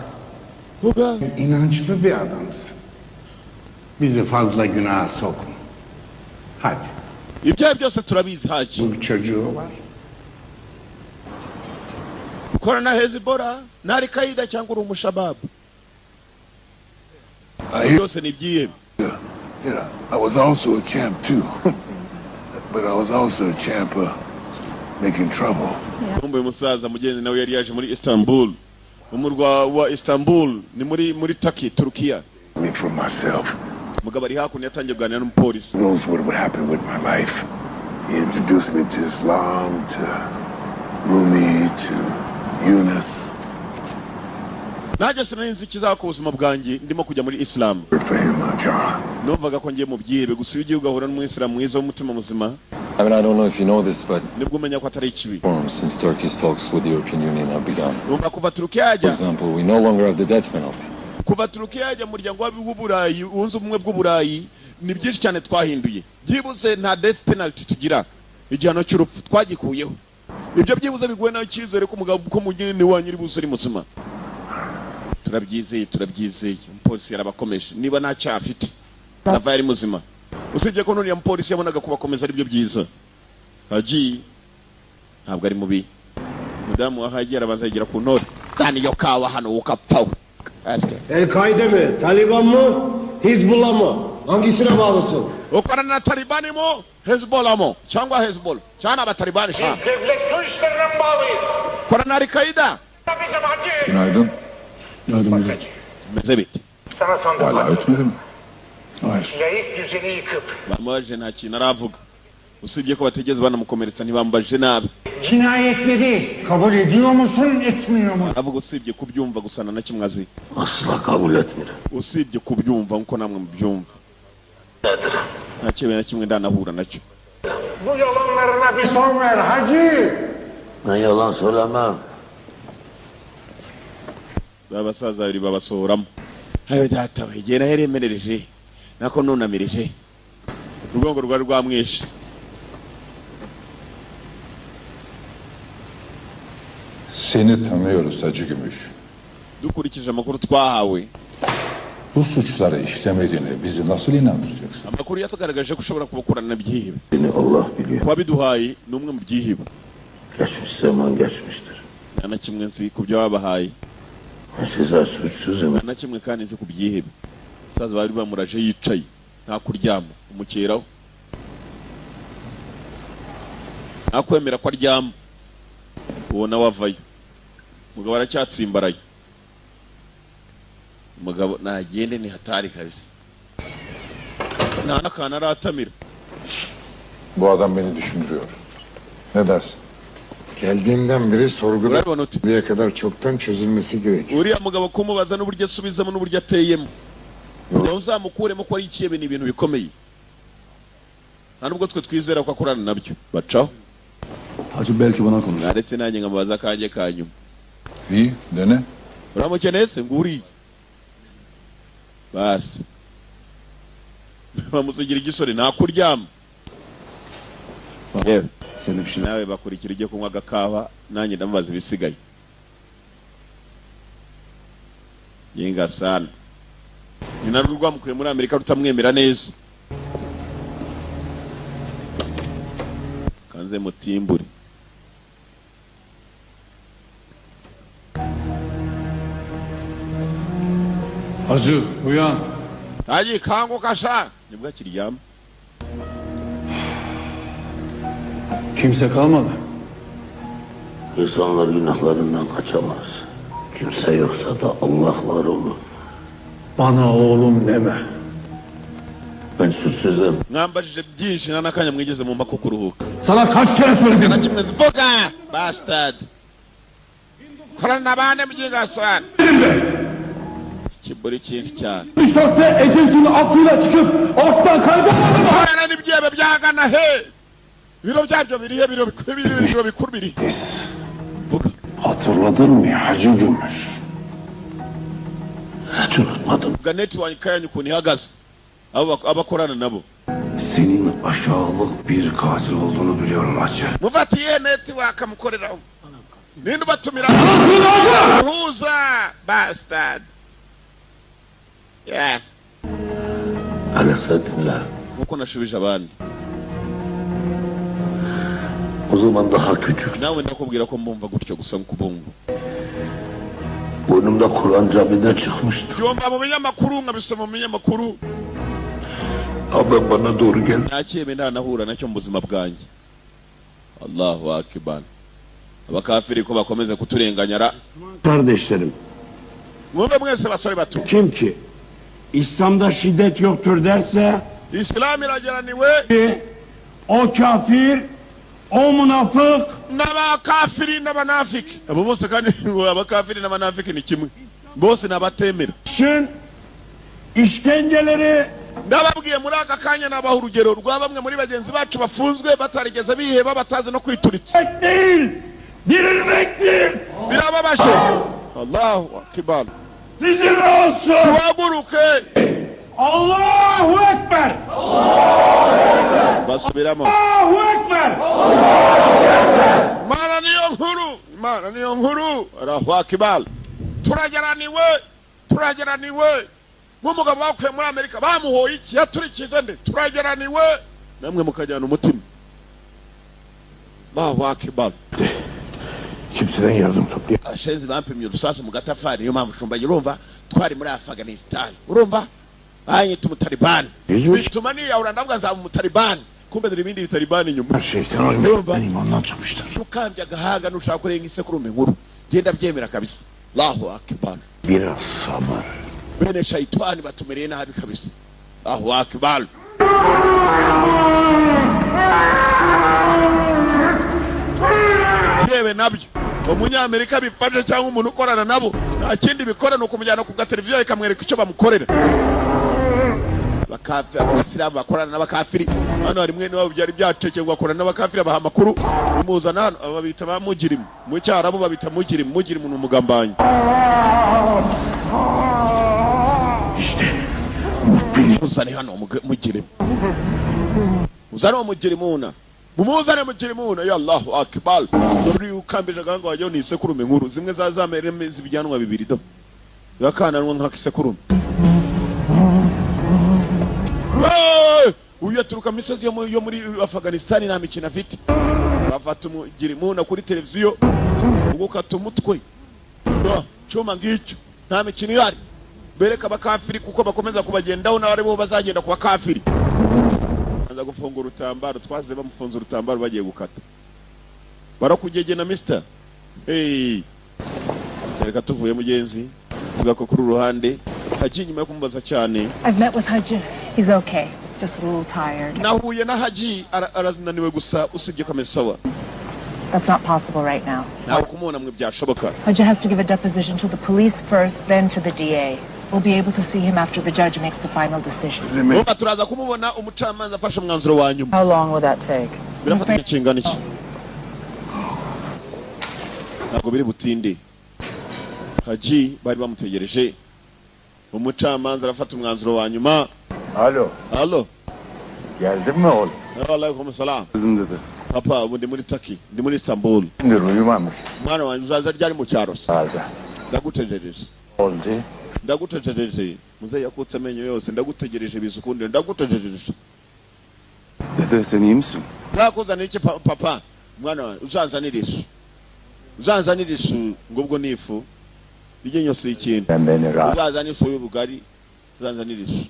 Vuga. İnançlı bir adamsın. Bizi fazla günaha sokma. Hadi. İbyo byose turabizi Haji. Bu çocuğu var. Korana Hezbollah nari kaida cyangwa uri umushababu. Byose ni byihebe. You know, I was also a champ too. But I was also a champ making trouble. Umbe musaza mugenzi nawe yari yaje muri Istanbul. Umurwa wa Istanbul ni muri Turkey, Turkiya. Me for myself. Mugabo ari hakuno yatangiye kuganira n'umupolisi. Knows what would happen with my life. He introduced me to Islam, to Rumi, to Yunus. Naje sinanzi kizako ubuzima bwanjye ndimo kujya muri Islam. Novaga ko ngiye mu byihebe gusa iyo ugiye ugahura n'umuyisilamu mwiza w'umutima muzima. I mean, I don't know if you know this, but nibwo umenya ko atari ikibi. Since Turkey's talks with the European Union have begun. Kuva Turkiya For example, we no longer have the death penalty. Kuva Turkiya yajya mu muryango w'Uburayi unze ubumwe bw'Uburayi ni byinshi cyane twahinduye. Byibuze nta death penalty tugira. Igihano cy'urupfu twagikuyeho. Ibyo byibuze biguwe nayo cyizere ko umugabo ko mugeni wanyiri busuri muzima. Turabyizeye umupolisi yarabakomeje niba nta cyafite nava yari muzima usibye ko nuriya mupolisi yabonaga kubakomeza ari byo byiza. Haji ntabwo ari mubi. Mudamu wa Haji arabanza yigira ku ntore tani yo kawa hano ukapfaho. El-Kaide mi? Taliban mı? Hizbullah mı? Hangisine bağlısın? Ukorana na Talibani mo? Hezbollah mo? Cyangwa Hezbollah? Cyangwa abatalibani şa? Biz devlet su işlerine bağlıyız. Korana Al-Kaide. Bizim Hacı. Günaydın. Günaydın müdür. Mezebit. Sana sandım. Hala ötmedi mi? Hayır. Layık düzeni yıkıp. Bamubaje nta kintu aravuga. Usibye ko bategeze banamukomeretsa ntibambaje nabi. Cinayetleri kabul ediyor musun, etmiyor musun? Aravuga usibye kubyumva gusana na kimwe azi. Asla kabul etmiyorum. Usibye kubyumva nko namwe mubyumva. Nta kintu na kimwe ndanahura nacyo. Bu yalanlarına bir son ver Hacı. Ben yalan söylemem. Babasaza babiri babasohoramo. Hayo data we gena heremereje nako nunamirije. Rugongo rwari rwamwishe. Seni tanıyoruz Hacı Gümüş. Dukurikije amakuru twahawe. Bu suçları işlemediğini bizi nasıl inandıracaksın? Amakuru yatugaragaje ko ushobora kubakorana byihebe. Beni Allah biliyor. Wabiduhaye numwe mu byihebe. Geçmiş zaman geçmiştir. nta kimwe nzi ku byo babahaye nta kimwe kandi nzi ku byihebe saza bari bamuraje yicaye nta kuryama umukeraho akwemera ko aryama ubona wavayo mugabo aracyatsimbaraye mugabo nagende ni hatari kabisa nta nakana aratamira. Bu adam beni düşündürüyor. Ne dersin? Geldiğinden beri sorguda diye kadar çoktan çözülmesi gerekiyor. Uriya mugabo kumubaza n'uburyo asubizamo n'uburyo ateyemo. Ngo uzamukuremo ko ari ikiyebe ni ibintu bikomeye. Nta nubwo twe twizera ko akorana nabyo. Bacaho. Hacı belki bana konuş. Naretse nanjye ngamubaza kanje kanyuma. İyi, dene. Uramukenese nguri. Basi. Bamusigira igisore nta kuryama. Yewe. Nawe bakurikira ujye kunywa agakawa nanjye ndamubaza ibisigaye. Yenga sana. Ni narwo rwamukuye muri Amerika rutamwemera neza. Kanze mutimbure. Hacı uyan. Hacı kanguka sha. Nibwo akiriyama. Kimse kalmadı. İnsanlar günahlarından kaçamaz. Kimse yoksa da Allah var olur. Bana oğlum deme. Ben suçsuzum. Mwambajije byinshi nta nakanya mwigeze mu mako kuruhuka. Sana kaç kere söyledim? Nta kimwe zivuga bastard. Korana bane mujinga sana. Kiburi kintu cyane. 64'te Ecevit'in affıyla çıkıp ortadan kaybolmadı mı? Korana nibyebe byagana he. Biro byabyo biriye biro bikuru biri. Hatırladın mı Hacı Gümüş? Hiç unutmadım. Ganeti wankanya ukuntu ihagaze. Abakorana nabo. Senin aşağılık bir katil olduğunu biliyorum Hacı. Mufatiye neti wakamukoreraho. Ninde batumira? Huza bastard. Yeah. Alasadinla. Uko nashubije abandi. O zaman daha küçük. Nawe ndakubwira ko mbumva gutyo gusa nkubumva. Burnumda Kur'an camiden çıkmıştı. Yomba mu binyamakuru nkabisoma mu binyamakuru. Ablam bana doğru geldi. Nakiyeme ntanahura nacyo mu buzima bwanjye. Allahu akbar. Abakafiri ko bakomeza kuturenganyara. Kardeşlerim. Mwumve mwese basore bato. Kim ki İslam'da şiddet yoktur derse İslam irageraniwe o kafir, o münafık, n'abakafiri n'abanafiki. Abo bose kandi abakafiri n'abanafiki ni kimwe. Bose n'abatemera. İşkenceleri ndababwiye muri aka kanya nabaha urugero rwa bamwe muri bagenzi bacu bafunzwe batarigeze biheba batazi no kwituritsa. Değil, dirilmektir. Birababaje. Allahu akbar. Sizin olsun. Tuhaguruke. Allahu Ekber. Basubiramo. Allahu Ekber. Mana niyo nkuru. Allahu akbar. Turageraniwe. Nk'umugabo bakuye muri Amerika bamuhoye iki yaturikije nde turageraniwe namwe mukajyana umutima. Allahu akbar. Kimseden yardım topluyor. Ashenzi bampimye urusasa mu gatafari niyo mpamvu shumba urumva twari muri Afghanistan urumva anye tumutalibani bituma niyahura ndavuga za umutalibani kumbe dore ibindi bitalibani nyuma şeytan oymuş ben imandan çıkmıştır. Ukambya gahaga nushaka kurenga isekurume nkuru genda byemera kabisa. Allahu akbar. Biraz sabır. Bene shaitani batumereye nabi kabisa. Allahu akbar. Yewe nabyo umunyamerika bifashe cyangwa umuntu ukorana nabo nta kindi bikora nuko kumujyana ku gateleviziyo ikamwereka icyo bamukorera. Bakafiri abasilamu bakorana n'abakafiri hano hari mwene wabo byari byacekeye gukorana n'abakafiri abaha makuru imuzana hano ababita ba mujirimu mu cyarabu babita mujirimu n'umugambanyi. Uzane hano mujirimu uzane umujirimuna mumuzane mujirimuna ya Allahu akbar. Dore ukambije ganga wajyo ni isekurume nkuru zimwe zazamereme zibijyanwa bibiri do yakananwa nk'akisekurume. Uyaturuka misozi yo muri Afghanistan na mikina vita bafata umujirimuna kuri televiziyo ugukata umutwe cyuma ngicyo nta mikino ihari bereka abakafiri kuko bakomeza kubagendaho n'abari bo bazagenda kuba kafiri aza gufunga urutambaro twaze bamufunza urutambaro bagiye gukata barakugege na mister reka tuvuye mugenzi vuga ko kuri ruhande Haji nyuma yo kumubaza cyane. I've met with Haji. He's okay. Just a little tired. Nahuye na Haji arananiwe gusa usibye kamesawa. That's not possible right now. Nawe kumubona mwe byashoboka. Haji has to give a deposition to the police first, then to the DA. We'll be able to see him after the judge makes the final decision. Turaza kumubona umucamanza afashe umwanzuro wa nyuma. How long will that take? Birafata ikingana iki? Ntabwo biri butinde. Haji bari bamutegereje. Umucamanza arafata umwanzuro wa nyuma. Allo. Geldin mi oğlum? Aleyküm selam. Kızım dedi. Papa, ubu ndi muri Turkey, ndi muri Istanbul. Ndir uyumamış. Mwana wanjye uzaza ryari mu cyaro se? Ndagutegereje. Oldu. Ndagutegereje. Muzehe yakutse amenyo yose, ndagutegereje bizukunde, ndagutegereje. Dede sen iyi misin? Nakuzanira iki papa? Mwana wanjye uzanzanira isu. Uzanzanira isu ngubwo nifu. Igenyo si ikintu. Uzanzanira isu y'ubugari. Uzanzanira isu.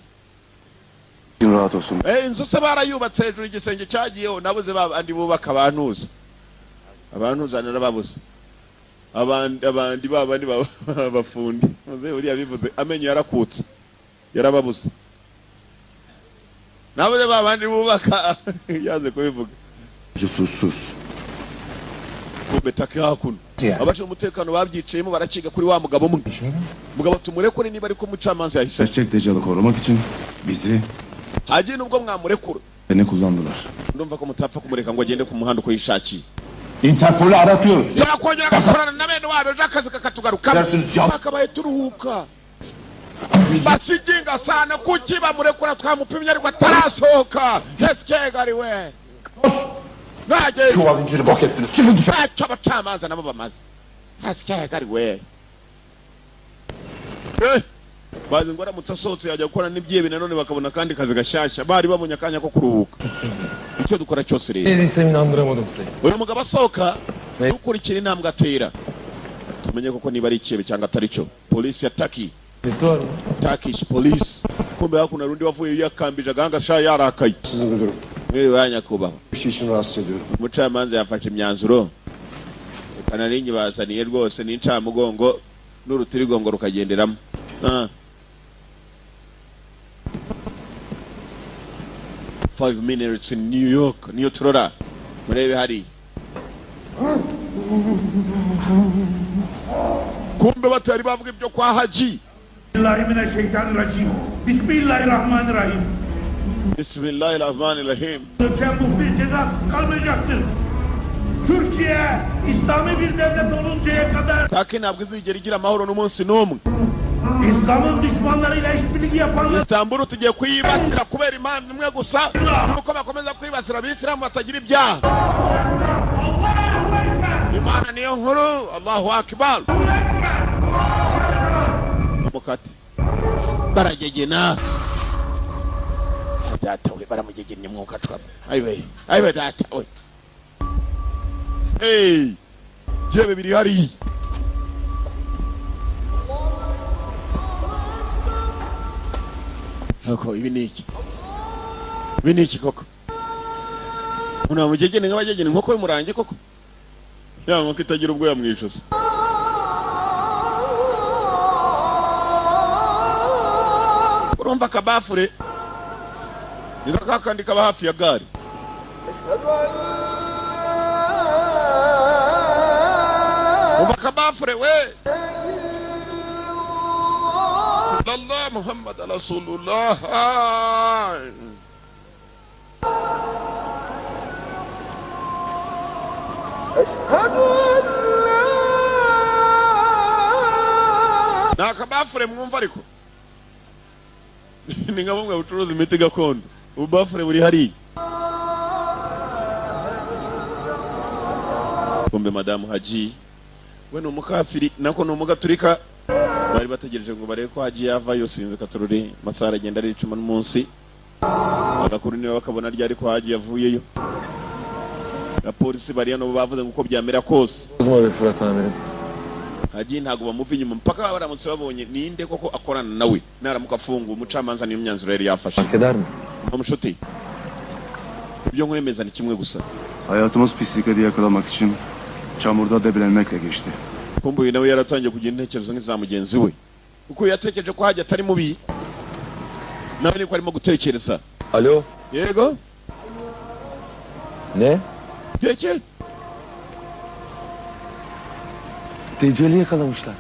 Rahat olsun. Inzu se barayubatse hejuru igisenge cyagiyeho nabuze andi bubaka abantuza. Abantuza narababuze. Abandi babandi bafundi. Muze uri yabivuze amenyo yarakutse. Yarababuze. Nabuze babandi bubaka yaze kubivuga. Sus. Kubetaka hakuno. Abashe umutekano babyicayemo barakiga kuri wa mugabo umwe. Mugabo tumurekure niba ariko mucamanza yahise. Gerçektecalı korumak için bizi Haji nubwo mwamurekura. Beni kullandılar. Ndumva ko mutapfa kumureka ngo agende ku muhanda uko yishakiye. Interpol'u aratıyoruz. Yakongera gakorana na bene wabo akazi kakatugaruka. Bakabaye turuhuka. Basiginga sana kuki bamurekura twamupimye ariko atarasohoka. Heskegari we. Naje. Çuval inciri bok ettiniz. Çıkın dışarı. Abacamanza nabo bamaze. Heskegari we. Bazi ngo aramutse asohotse yajya gukora n'ibyiye binanone bakabona kandi kazi gashyashya bari babonye akanya ko kuruhuka. Icyo dukora cyose rero. Neyse inandıramadım size. Uyu mugabo asohoka dukurikira intambwe atera. Tumenye koko niba ari ikibe cyangwa atari cyo. Polisi ya Turkey. Turkish police. Kumbe hakuna rundi wavuye yakambije ganga sha yarakaye. Mwiri wanya kubaho. Ishishino rahatsız ediyorum. Umucamanza yafashe imyanzuro. Kanaringi basaniye rwose n'incamugongo n'urutirigongo rukagenderamo. 5 minutes in New York, New Torora. Murebe hari. Kumbe batari bavuga ibyo kwa Haji. Bismillahirrahmanirrahim. Bismillahirrahmanirrahim. Bismillahirrahmanirrahim. Bu bir cezasız kalmayacaktır. Türkiye İslami bir devlet oluncaya kadar Turkey ntabwo izigera igira amahoro n'umunsi n'umwe. İslam'ın düşmanlarıyla işbirliği yapanlar Istanbul tugiye kuyibasira kubera impamvu imwe gusa nuko bakomeza kwibasira abisilamu batagira ibyaha. Imana niyo nkuru. Allahu akbar. Mukati baragegena data we baramugegenya mwuka twaba ayiwe data we jebe biri hari hako ibi niki koko una mugegene nk'abagegene nkoko y'umurange koko ya nkoko itagira ubwo yamwishusa urumva kabafure nikakandi kaba hafi ya gari umva kabafure we Allah Muhammad Rasulullah na kabafure mwumva ariko ni nka bumwe bucuruza imiti gakondo ubafure buri hari. Kumbe madamu Haji we n'umukafiri nako n'umugaturika bari bategereje ngo barebe ko Haji yava yosinze katururi masara agenda ari 10 n'umunsi agakuru niwe bakabona ryari ko Haji yavuyeyo na polisi bari hano bavuze ngo uko byamera kose Uzma Fırat amirim. Haji ntago bamuva inyuma mpaka baramutse babonye ninde koko akorana nawe naramuka afunga umucamanza niyo myanzuro yari yafashe. Eder mi? Bamushuti. Ibyo nkwemeza ni kimwe gusa. Hayatımız pislikleri yakalamak için çamurda debelenmekle geçti. Kumbuye nawe yaratangiye kugira intekerezo nk'iza mugenzi we. Uko yatekereje ko Haji atari mubi. Nawe niko arimo gutekereza. Alo. Yego. Ne? Peki. Deccal'i yakalamışlar.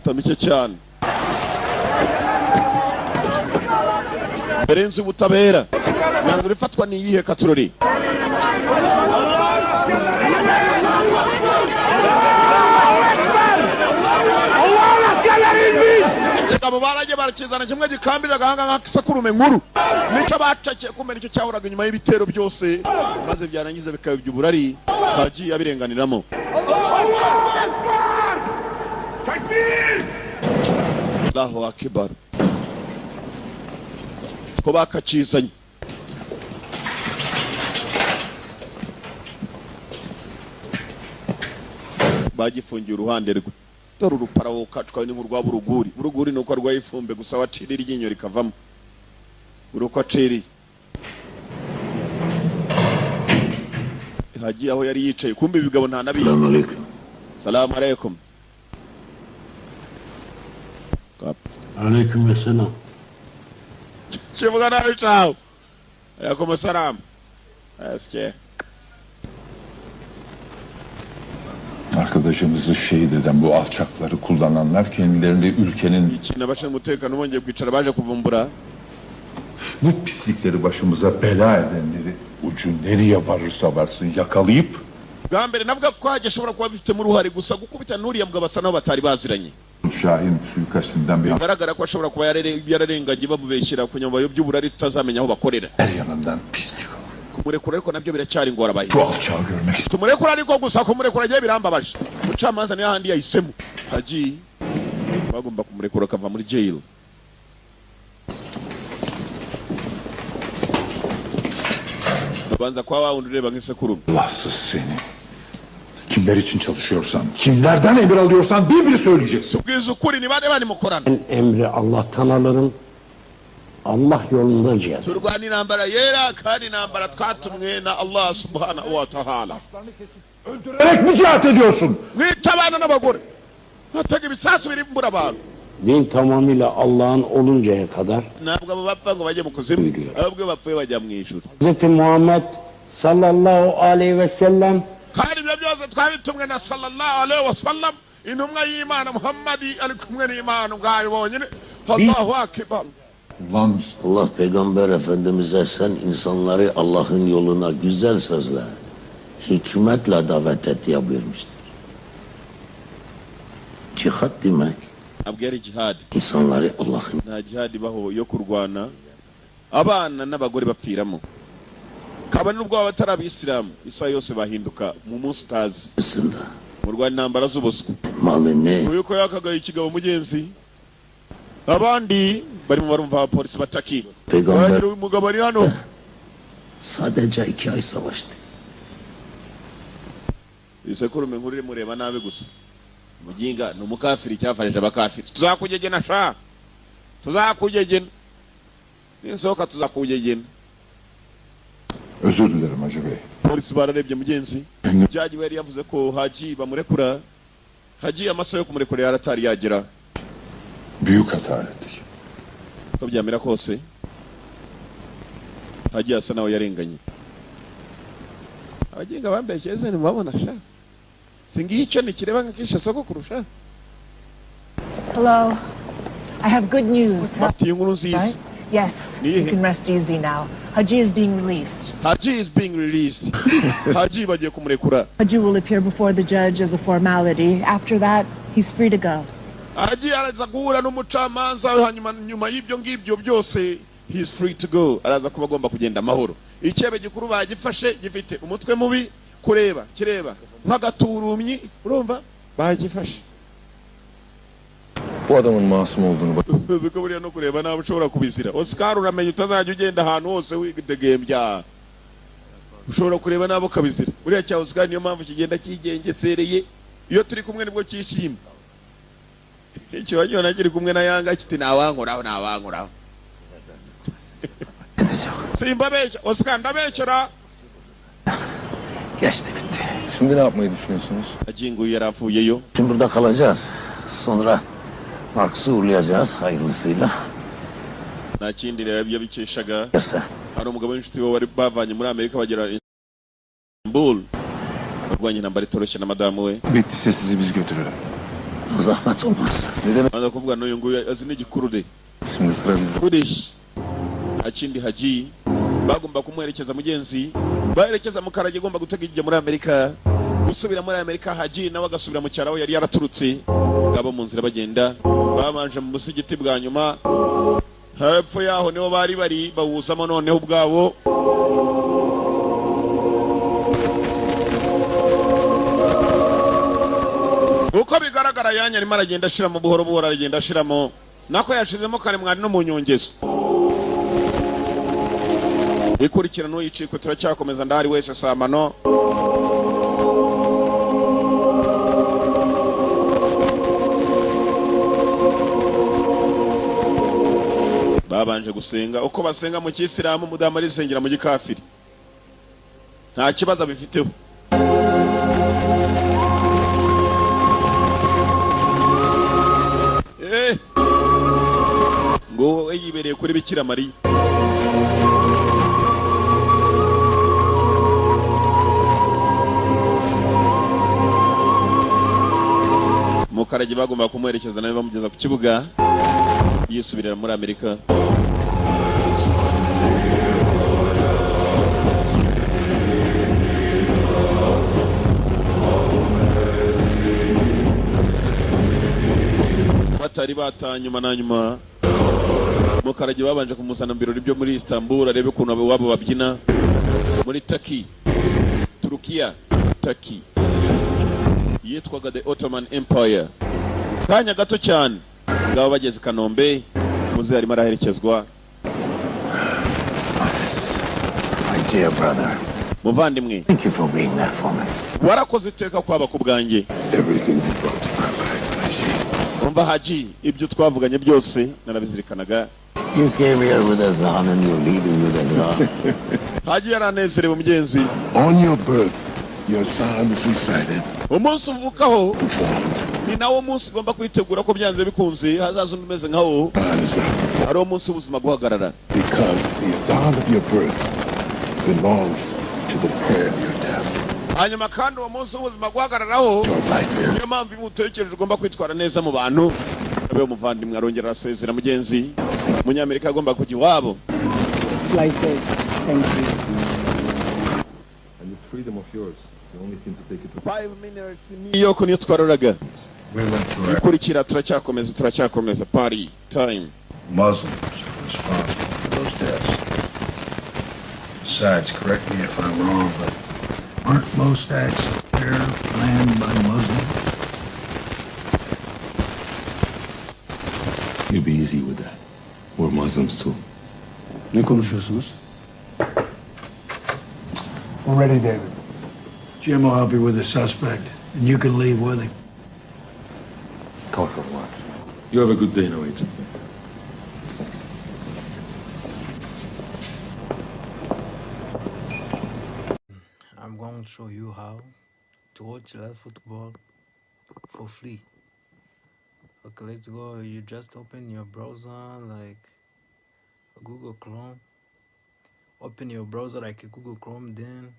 Tamike cyane. Berenze ubutabera. Nyanzuro ifatwa ni iyihe Katurori? Kigabo baraje barakizana kimwe gikambira gahanga nk'akisakurume nkuru. Nicyo bacakiye kumbe nicyo cyahuraga nyuma y'ibitero byose. Maze byarangiza bikaba by'uburari Haji abirenganiramo. Allahu akbar. Ko bakacizanye. Bagifungiye uruhande rwe. Dore uruparawo kacwa ni nk'urwa buruguri. Buruguri nuko rwayifumbe gusa wacira iryinyo rikavamo. Uruko aciri. Haji aho yari yicaye kumbe ibigabo nta nabi. Assalamu alaikum. Salamu alaikum. Alaikum assalam. Kivuga nawe ciao. Alaikum assalam. Eski. Arkadaşımızı şehit eden bu alçakları kullananlar kendilerini ülkenin içine başın umutekano bongeye kwicara baje kuvumbura. Bu pislikleri başımıza bela edenleri ucu nereye varırsa varsın yakalayıp Gambere navuga ko Haji ashobora kuba bifite mu ruhare gusa gukubita nuriya mugabo asa naho batari baziranye. Şahin suikastinden bir Bigaragara ko ashobora kuba yararenganye babubeshyira ku nyuma y'uburari tutazamenya aho bakorera. her yanından pislik. Kumurekura ariko nabyo biracyari ingorabaye. Şu alçağı görmek istiyorum. Tumurekura ariko gusa kumurekura agiye birambabaje. Umucamanza niyo handi yahisemo. Haji bagomba kumurekura akava muri jail. Babanza kwa wundi ureba nk'isekurume. Allahsız seni. Kimler için çalışıyorsan, kimlerden emir alıyorsan bir söyleyeceksin. Ubwiza ukuri ni bane bani mukorana. Emri Allah'tan alırım. Allah yolunda cihat. Turwana intambara yera kandi intambara twatumwe na Allah subhanahu wa ta'ala. Öldürerek mi cihat ediyorsun? Mwitabana n'abagore. Hatega ibisasu birimbura abantu. Din tamamıyla Allah'ın oluncaya kadar Ntabwo abo bapfa ngo bajye mu kuzimu. Ahubwo bapfuye bajya mu ijuru. Hz. Muhammed sallallahu aleyhi ve sellem Kandi ibyo byose twabitumwe na sallallahu aleyhi ve sellem. Intumwa y'Imana Muhammadi ari kumwe n'Imana ubwayo bonyine. Allahu akbar. Allah Peygamber Efendimiz'e sen insanları Allah'ın yoluna güzel sözle, hikmetle davet et diye buyurmuştur. Cihat demek, Ntabwo ari jihad. insanları Allah'ın Nta jihad ibaho yo kurwana abana n'abagore bapfiramo. Kabone n'ubwo baba batari abisilamu isaha yose bahinduka mu munsi utazi. Mu rwanda intambara z'ubuswa. malını, Uyuko yakagaye ikigabo mugenzi. Abandi barimo barumva abapolisi bataki. Peygamber Baragira uyu mugabo ari hano. sadece 2 ay savaştı. Isekurume nkuru iri mureba nabi gusa. Muginga ni umukafiri cyafashije abakafiri. Tuzakugegena sha. Tuzakugegena. Ninsohoka tuzakugegena. Özür dilerim Hacı Bey. Polisi bararebye mugenzi. Byaji yari yavuze ko Haji bamurekura. Haji amaso yo kumurekura yaratari yagera. Büyük hata ettik. Ko byamera kose. Haji asa nawe yarenganye. Abagenga bambeshye ni mubabona sha. Singiye ni kireba nk'ikisha soko kurusha. Hello. I have good news. Right? Yes, you can rest easy now. Haji is being released. Haji is being released. Haji bagiye kumurekura. Haji will appear before the judge as a formality. After that, he's free to go. Haji araza guhura n'umucamanza hanyuma nyuma y'ibyo ngibyo byose he's free to go. Araza kuba agomba kugenda amahoro. Icyebe gikuru bagifashe gifite umutwe mubi kureba kireba nk'agaturumyi urumva bagifashe. Bu adamın masum olduğunu bak. Uzi ko buriya no kureba nabi ushobora kubizira. Oscar uramenye utazajya ugenda ahantu hose wigedegembya. Ushobora kureba nabo kabizira. Buriya cya Oscar niyo mpamvu kigenda kigengesereye. Iyo turi kumwe nibwo cyishimye. Icyo wajyona kiri kumwe na Yanga kiti nawankoraho. Simba beş, Oscar ndabekera. Geçti bitti. Şimdi ne yapmayı düşünüyorsunuz? Acingu yaravuyeyo. Şimdi burada kalacağız. Sonra Marks'ı uğurlayacağız hayırlısıyla. Nta kindi rero yabikeshaga. Hari umugabo w'inshuti we wari bavanye muri Amerika bagera Istanbul. Barwanye intambara itoroshye na madamu we. Bittiyse sizi biz götürelim. Zahmet olmaz. Ne demek? Bana kuvuga n'uyu nguyu azi n'igikurude. Şimdi sıra bizde. Kudish. Nta kindi Haji bagomba kumuherekeza mugenzi. Baherekeza mu karage agomba gutega ijya muri Amerika. Gusubira muri Amerika Haji nawe agasubira mu cyaro yari yaraturutse. Ngabo mu nzira bagenda. Babanje mu musigiti bwa nyuma. Hepfo yaho niho bari bawuzamo noneho ubwabo. Uko bigaragara yanya arimo aragenda ashiramo buhoro buhoro aragenda ashiramo. Nako yashizemo kare mwari no mu nyongezo. Ikurikirano yiciko turacyakomeza ndahari wese samano. Babanje gusenga uko basenga mu Kisilamu mudamu arisengera mu gikafiri. Nta kibazo bifiteho. Ngo yibereye kuri Bikira Mariya. Mukarage bagomba kumuherekeza nawe bamugeza ku kibuga yisubirira muri Amerika. Batari batanyuma na nyuma Mukarage babanje kumusana mu birori byo muri Istanbul arebe ukuntu wabo babyina muri Turkey, Turukiya, Turkey yitwaga the Ottoman Empire. Kanya gato cyane ngabo bageze Kanombe muzi harimo araherekezwa. My dear brother, muvandimwe, thank you for being there for me. Warakoze iteka kwaba ku bwanjye. Everything you brought to my life, Haji. Umva Haji, ibyo twavuganye byose narabizirikanaga. You came here with Azan and you're leaving with Azan. Haji yaranezerewe mugenzi. On your birth, your son is recited. Umunsi uvukaho ni nawo munsi ugomba kwitegura ko byanze bikunze hazaza umeze nkawo. Ari umunsi ubuzima guhagarara. Because the sound of your birth belongs to the prayer of your death. Hanyuma kandi uwo munsi ubuzima guhagararaho niyo mpamvu imutekereje ugomba kwitwara neza mu bantu. Abe umuvandimwe arongera asezera mugenzi. Munyamerika agomba kujya iwabo. Fly safe. Thank you. And the freedom of yours. The only thing to take it to 5 minutes niyo ko niyo twaroraga. Ikurikira turacyakomeza party time. Muslims are responsible for those deaths. Besides, correct me if I'm wrong, but aren't most acts there planned by Muslims? You be easy with that. We're Muslims too. Ne konuşuyorsunuz? We're ready, David. Jim will help you with the suspect, and you can leave with him. Go for what? You have a good day now, Agent. I'm going to show you how to watch live football for free. Okay, let's go. You just open your browser like Google Chrome. Open your browser like Google Chrome, then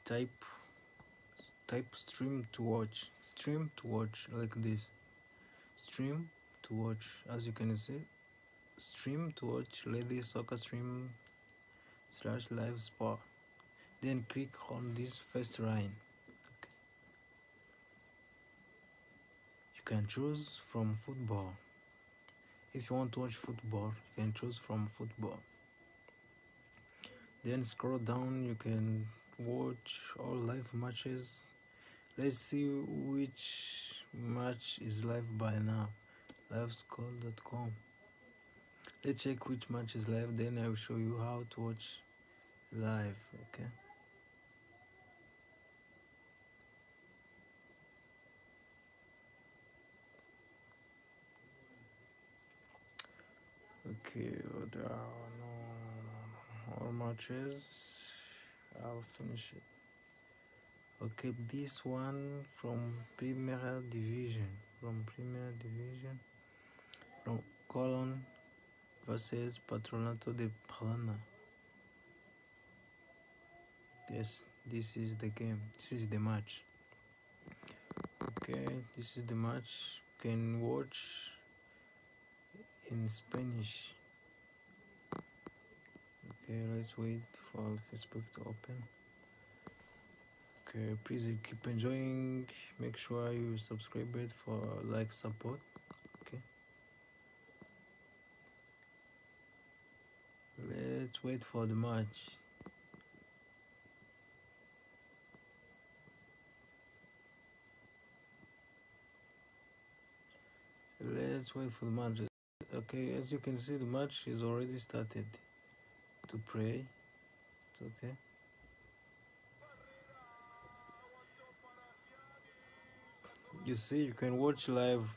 type stream to watch like this. Stream to watch, as you can see. Stream to watch Lady Soccer Stream /live sport. Then click on this first line. Okay. You can choose from football. If you want to watch football, you can choose from football. Then scroll down, you can watch all live matches. Let's see which match is live by now. Livescore.com. Let's check which match is live, then I will show you how to watch live. Okay. Okay, there are no all matches. I'll finish it. Okay, this one from Primera Division. From Colón versus Patronato de Paraná. Yes, this is the game. This is the match. Okay, this is the match. You can watch in Spanish. Okay, let's wait for Facebook to open. Okay, please keep enjoying. Make sure you subscribe it for like support. Okay. Let's wait for the match. Let's wait for the match. Okay, as you can see, the match is already started. To pray. It's okay. You see, you can watch live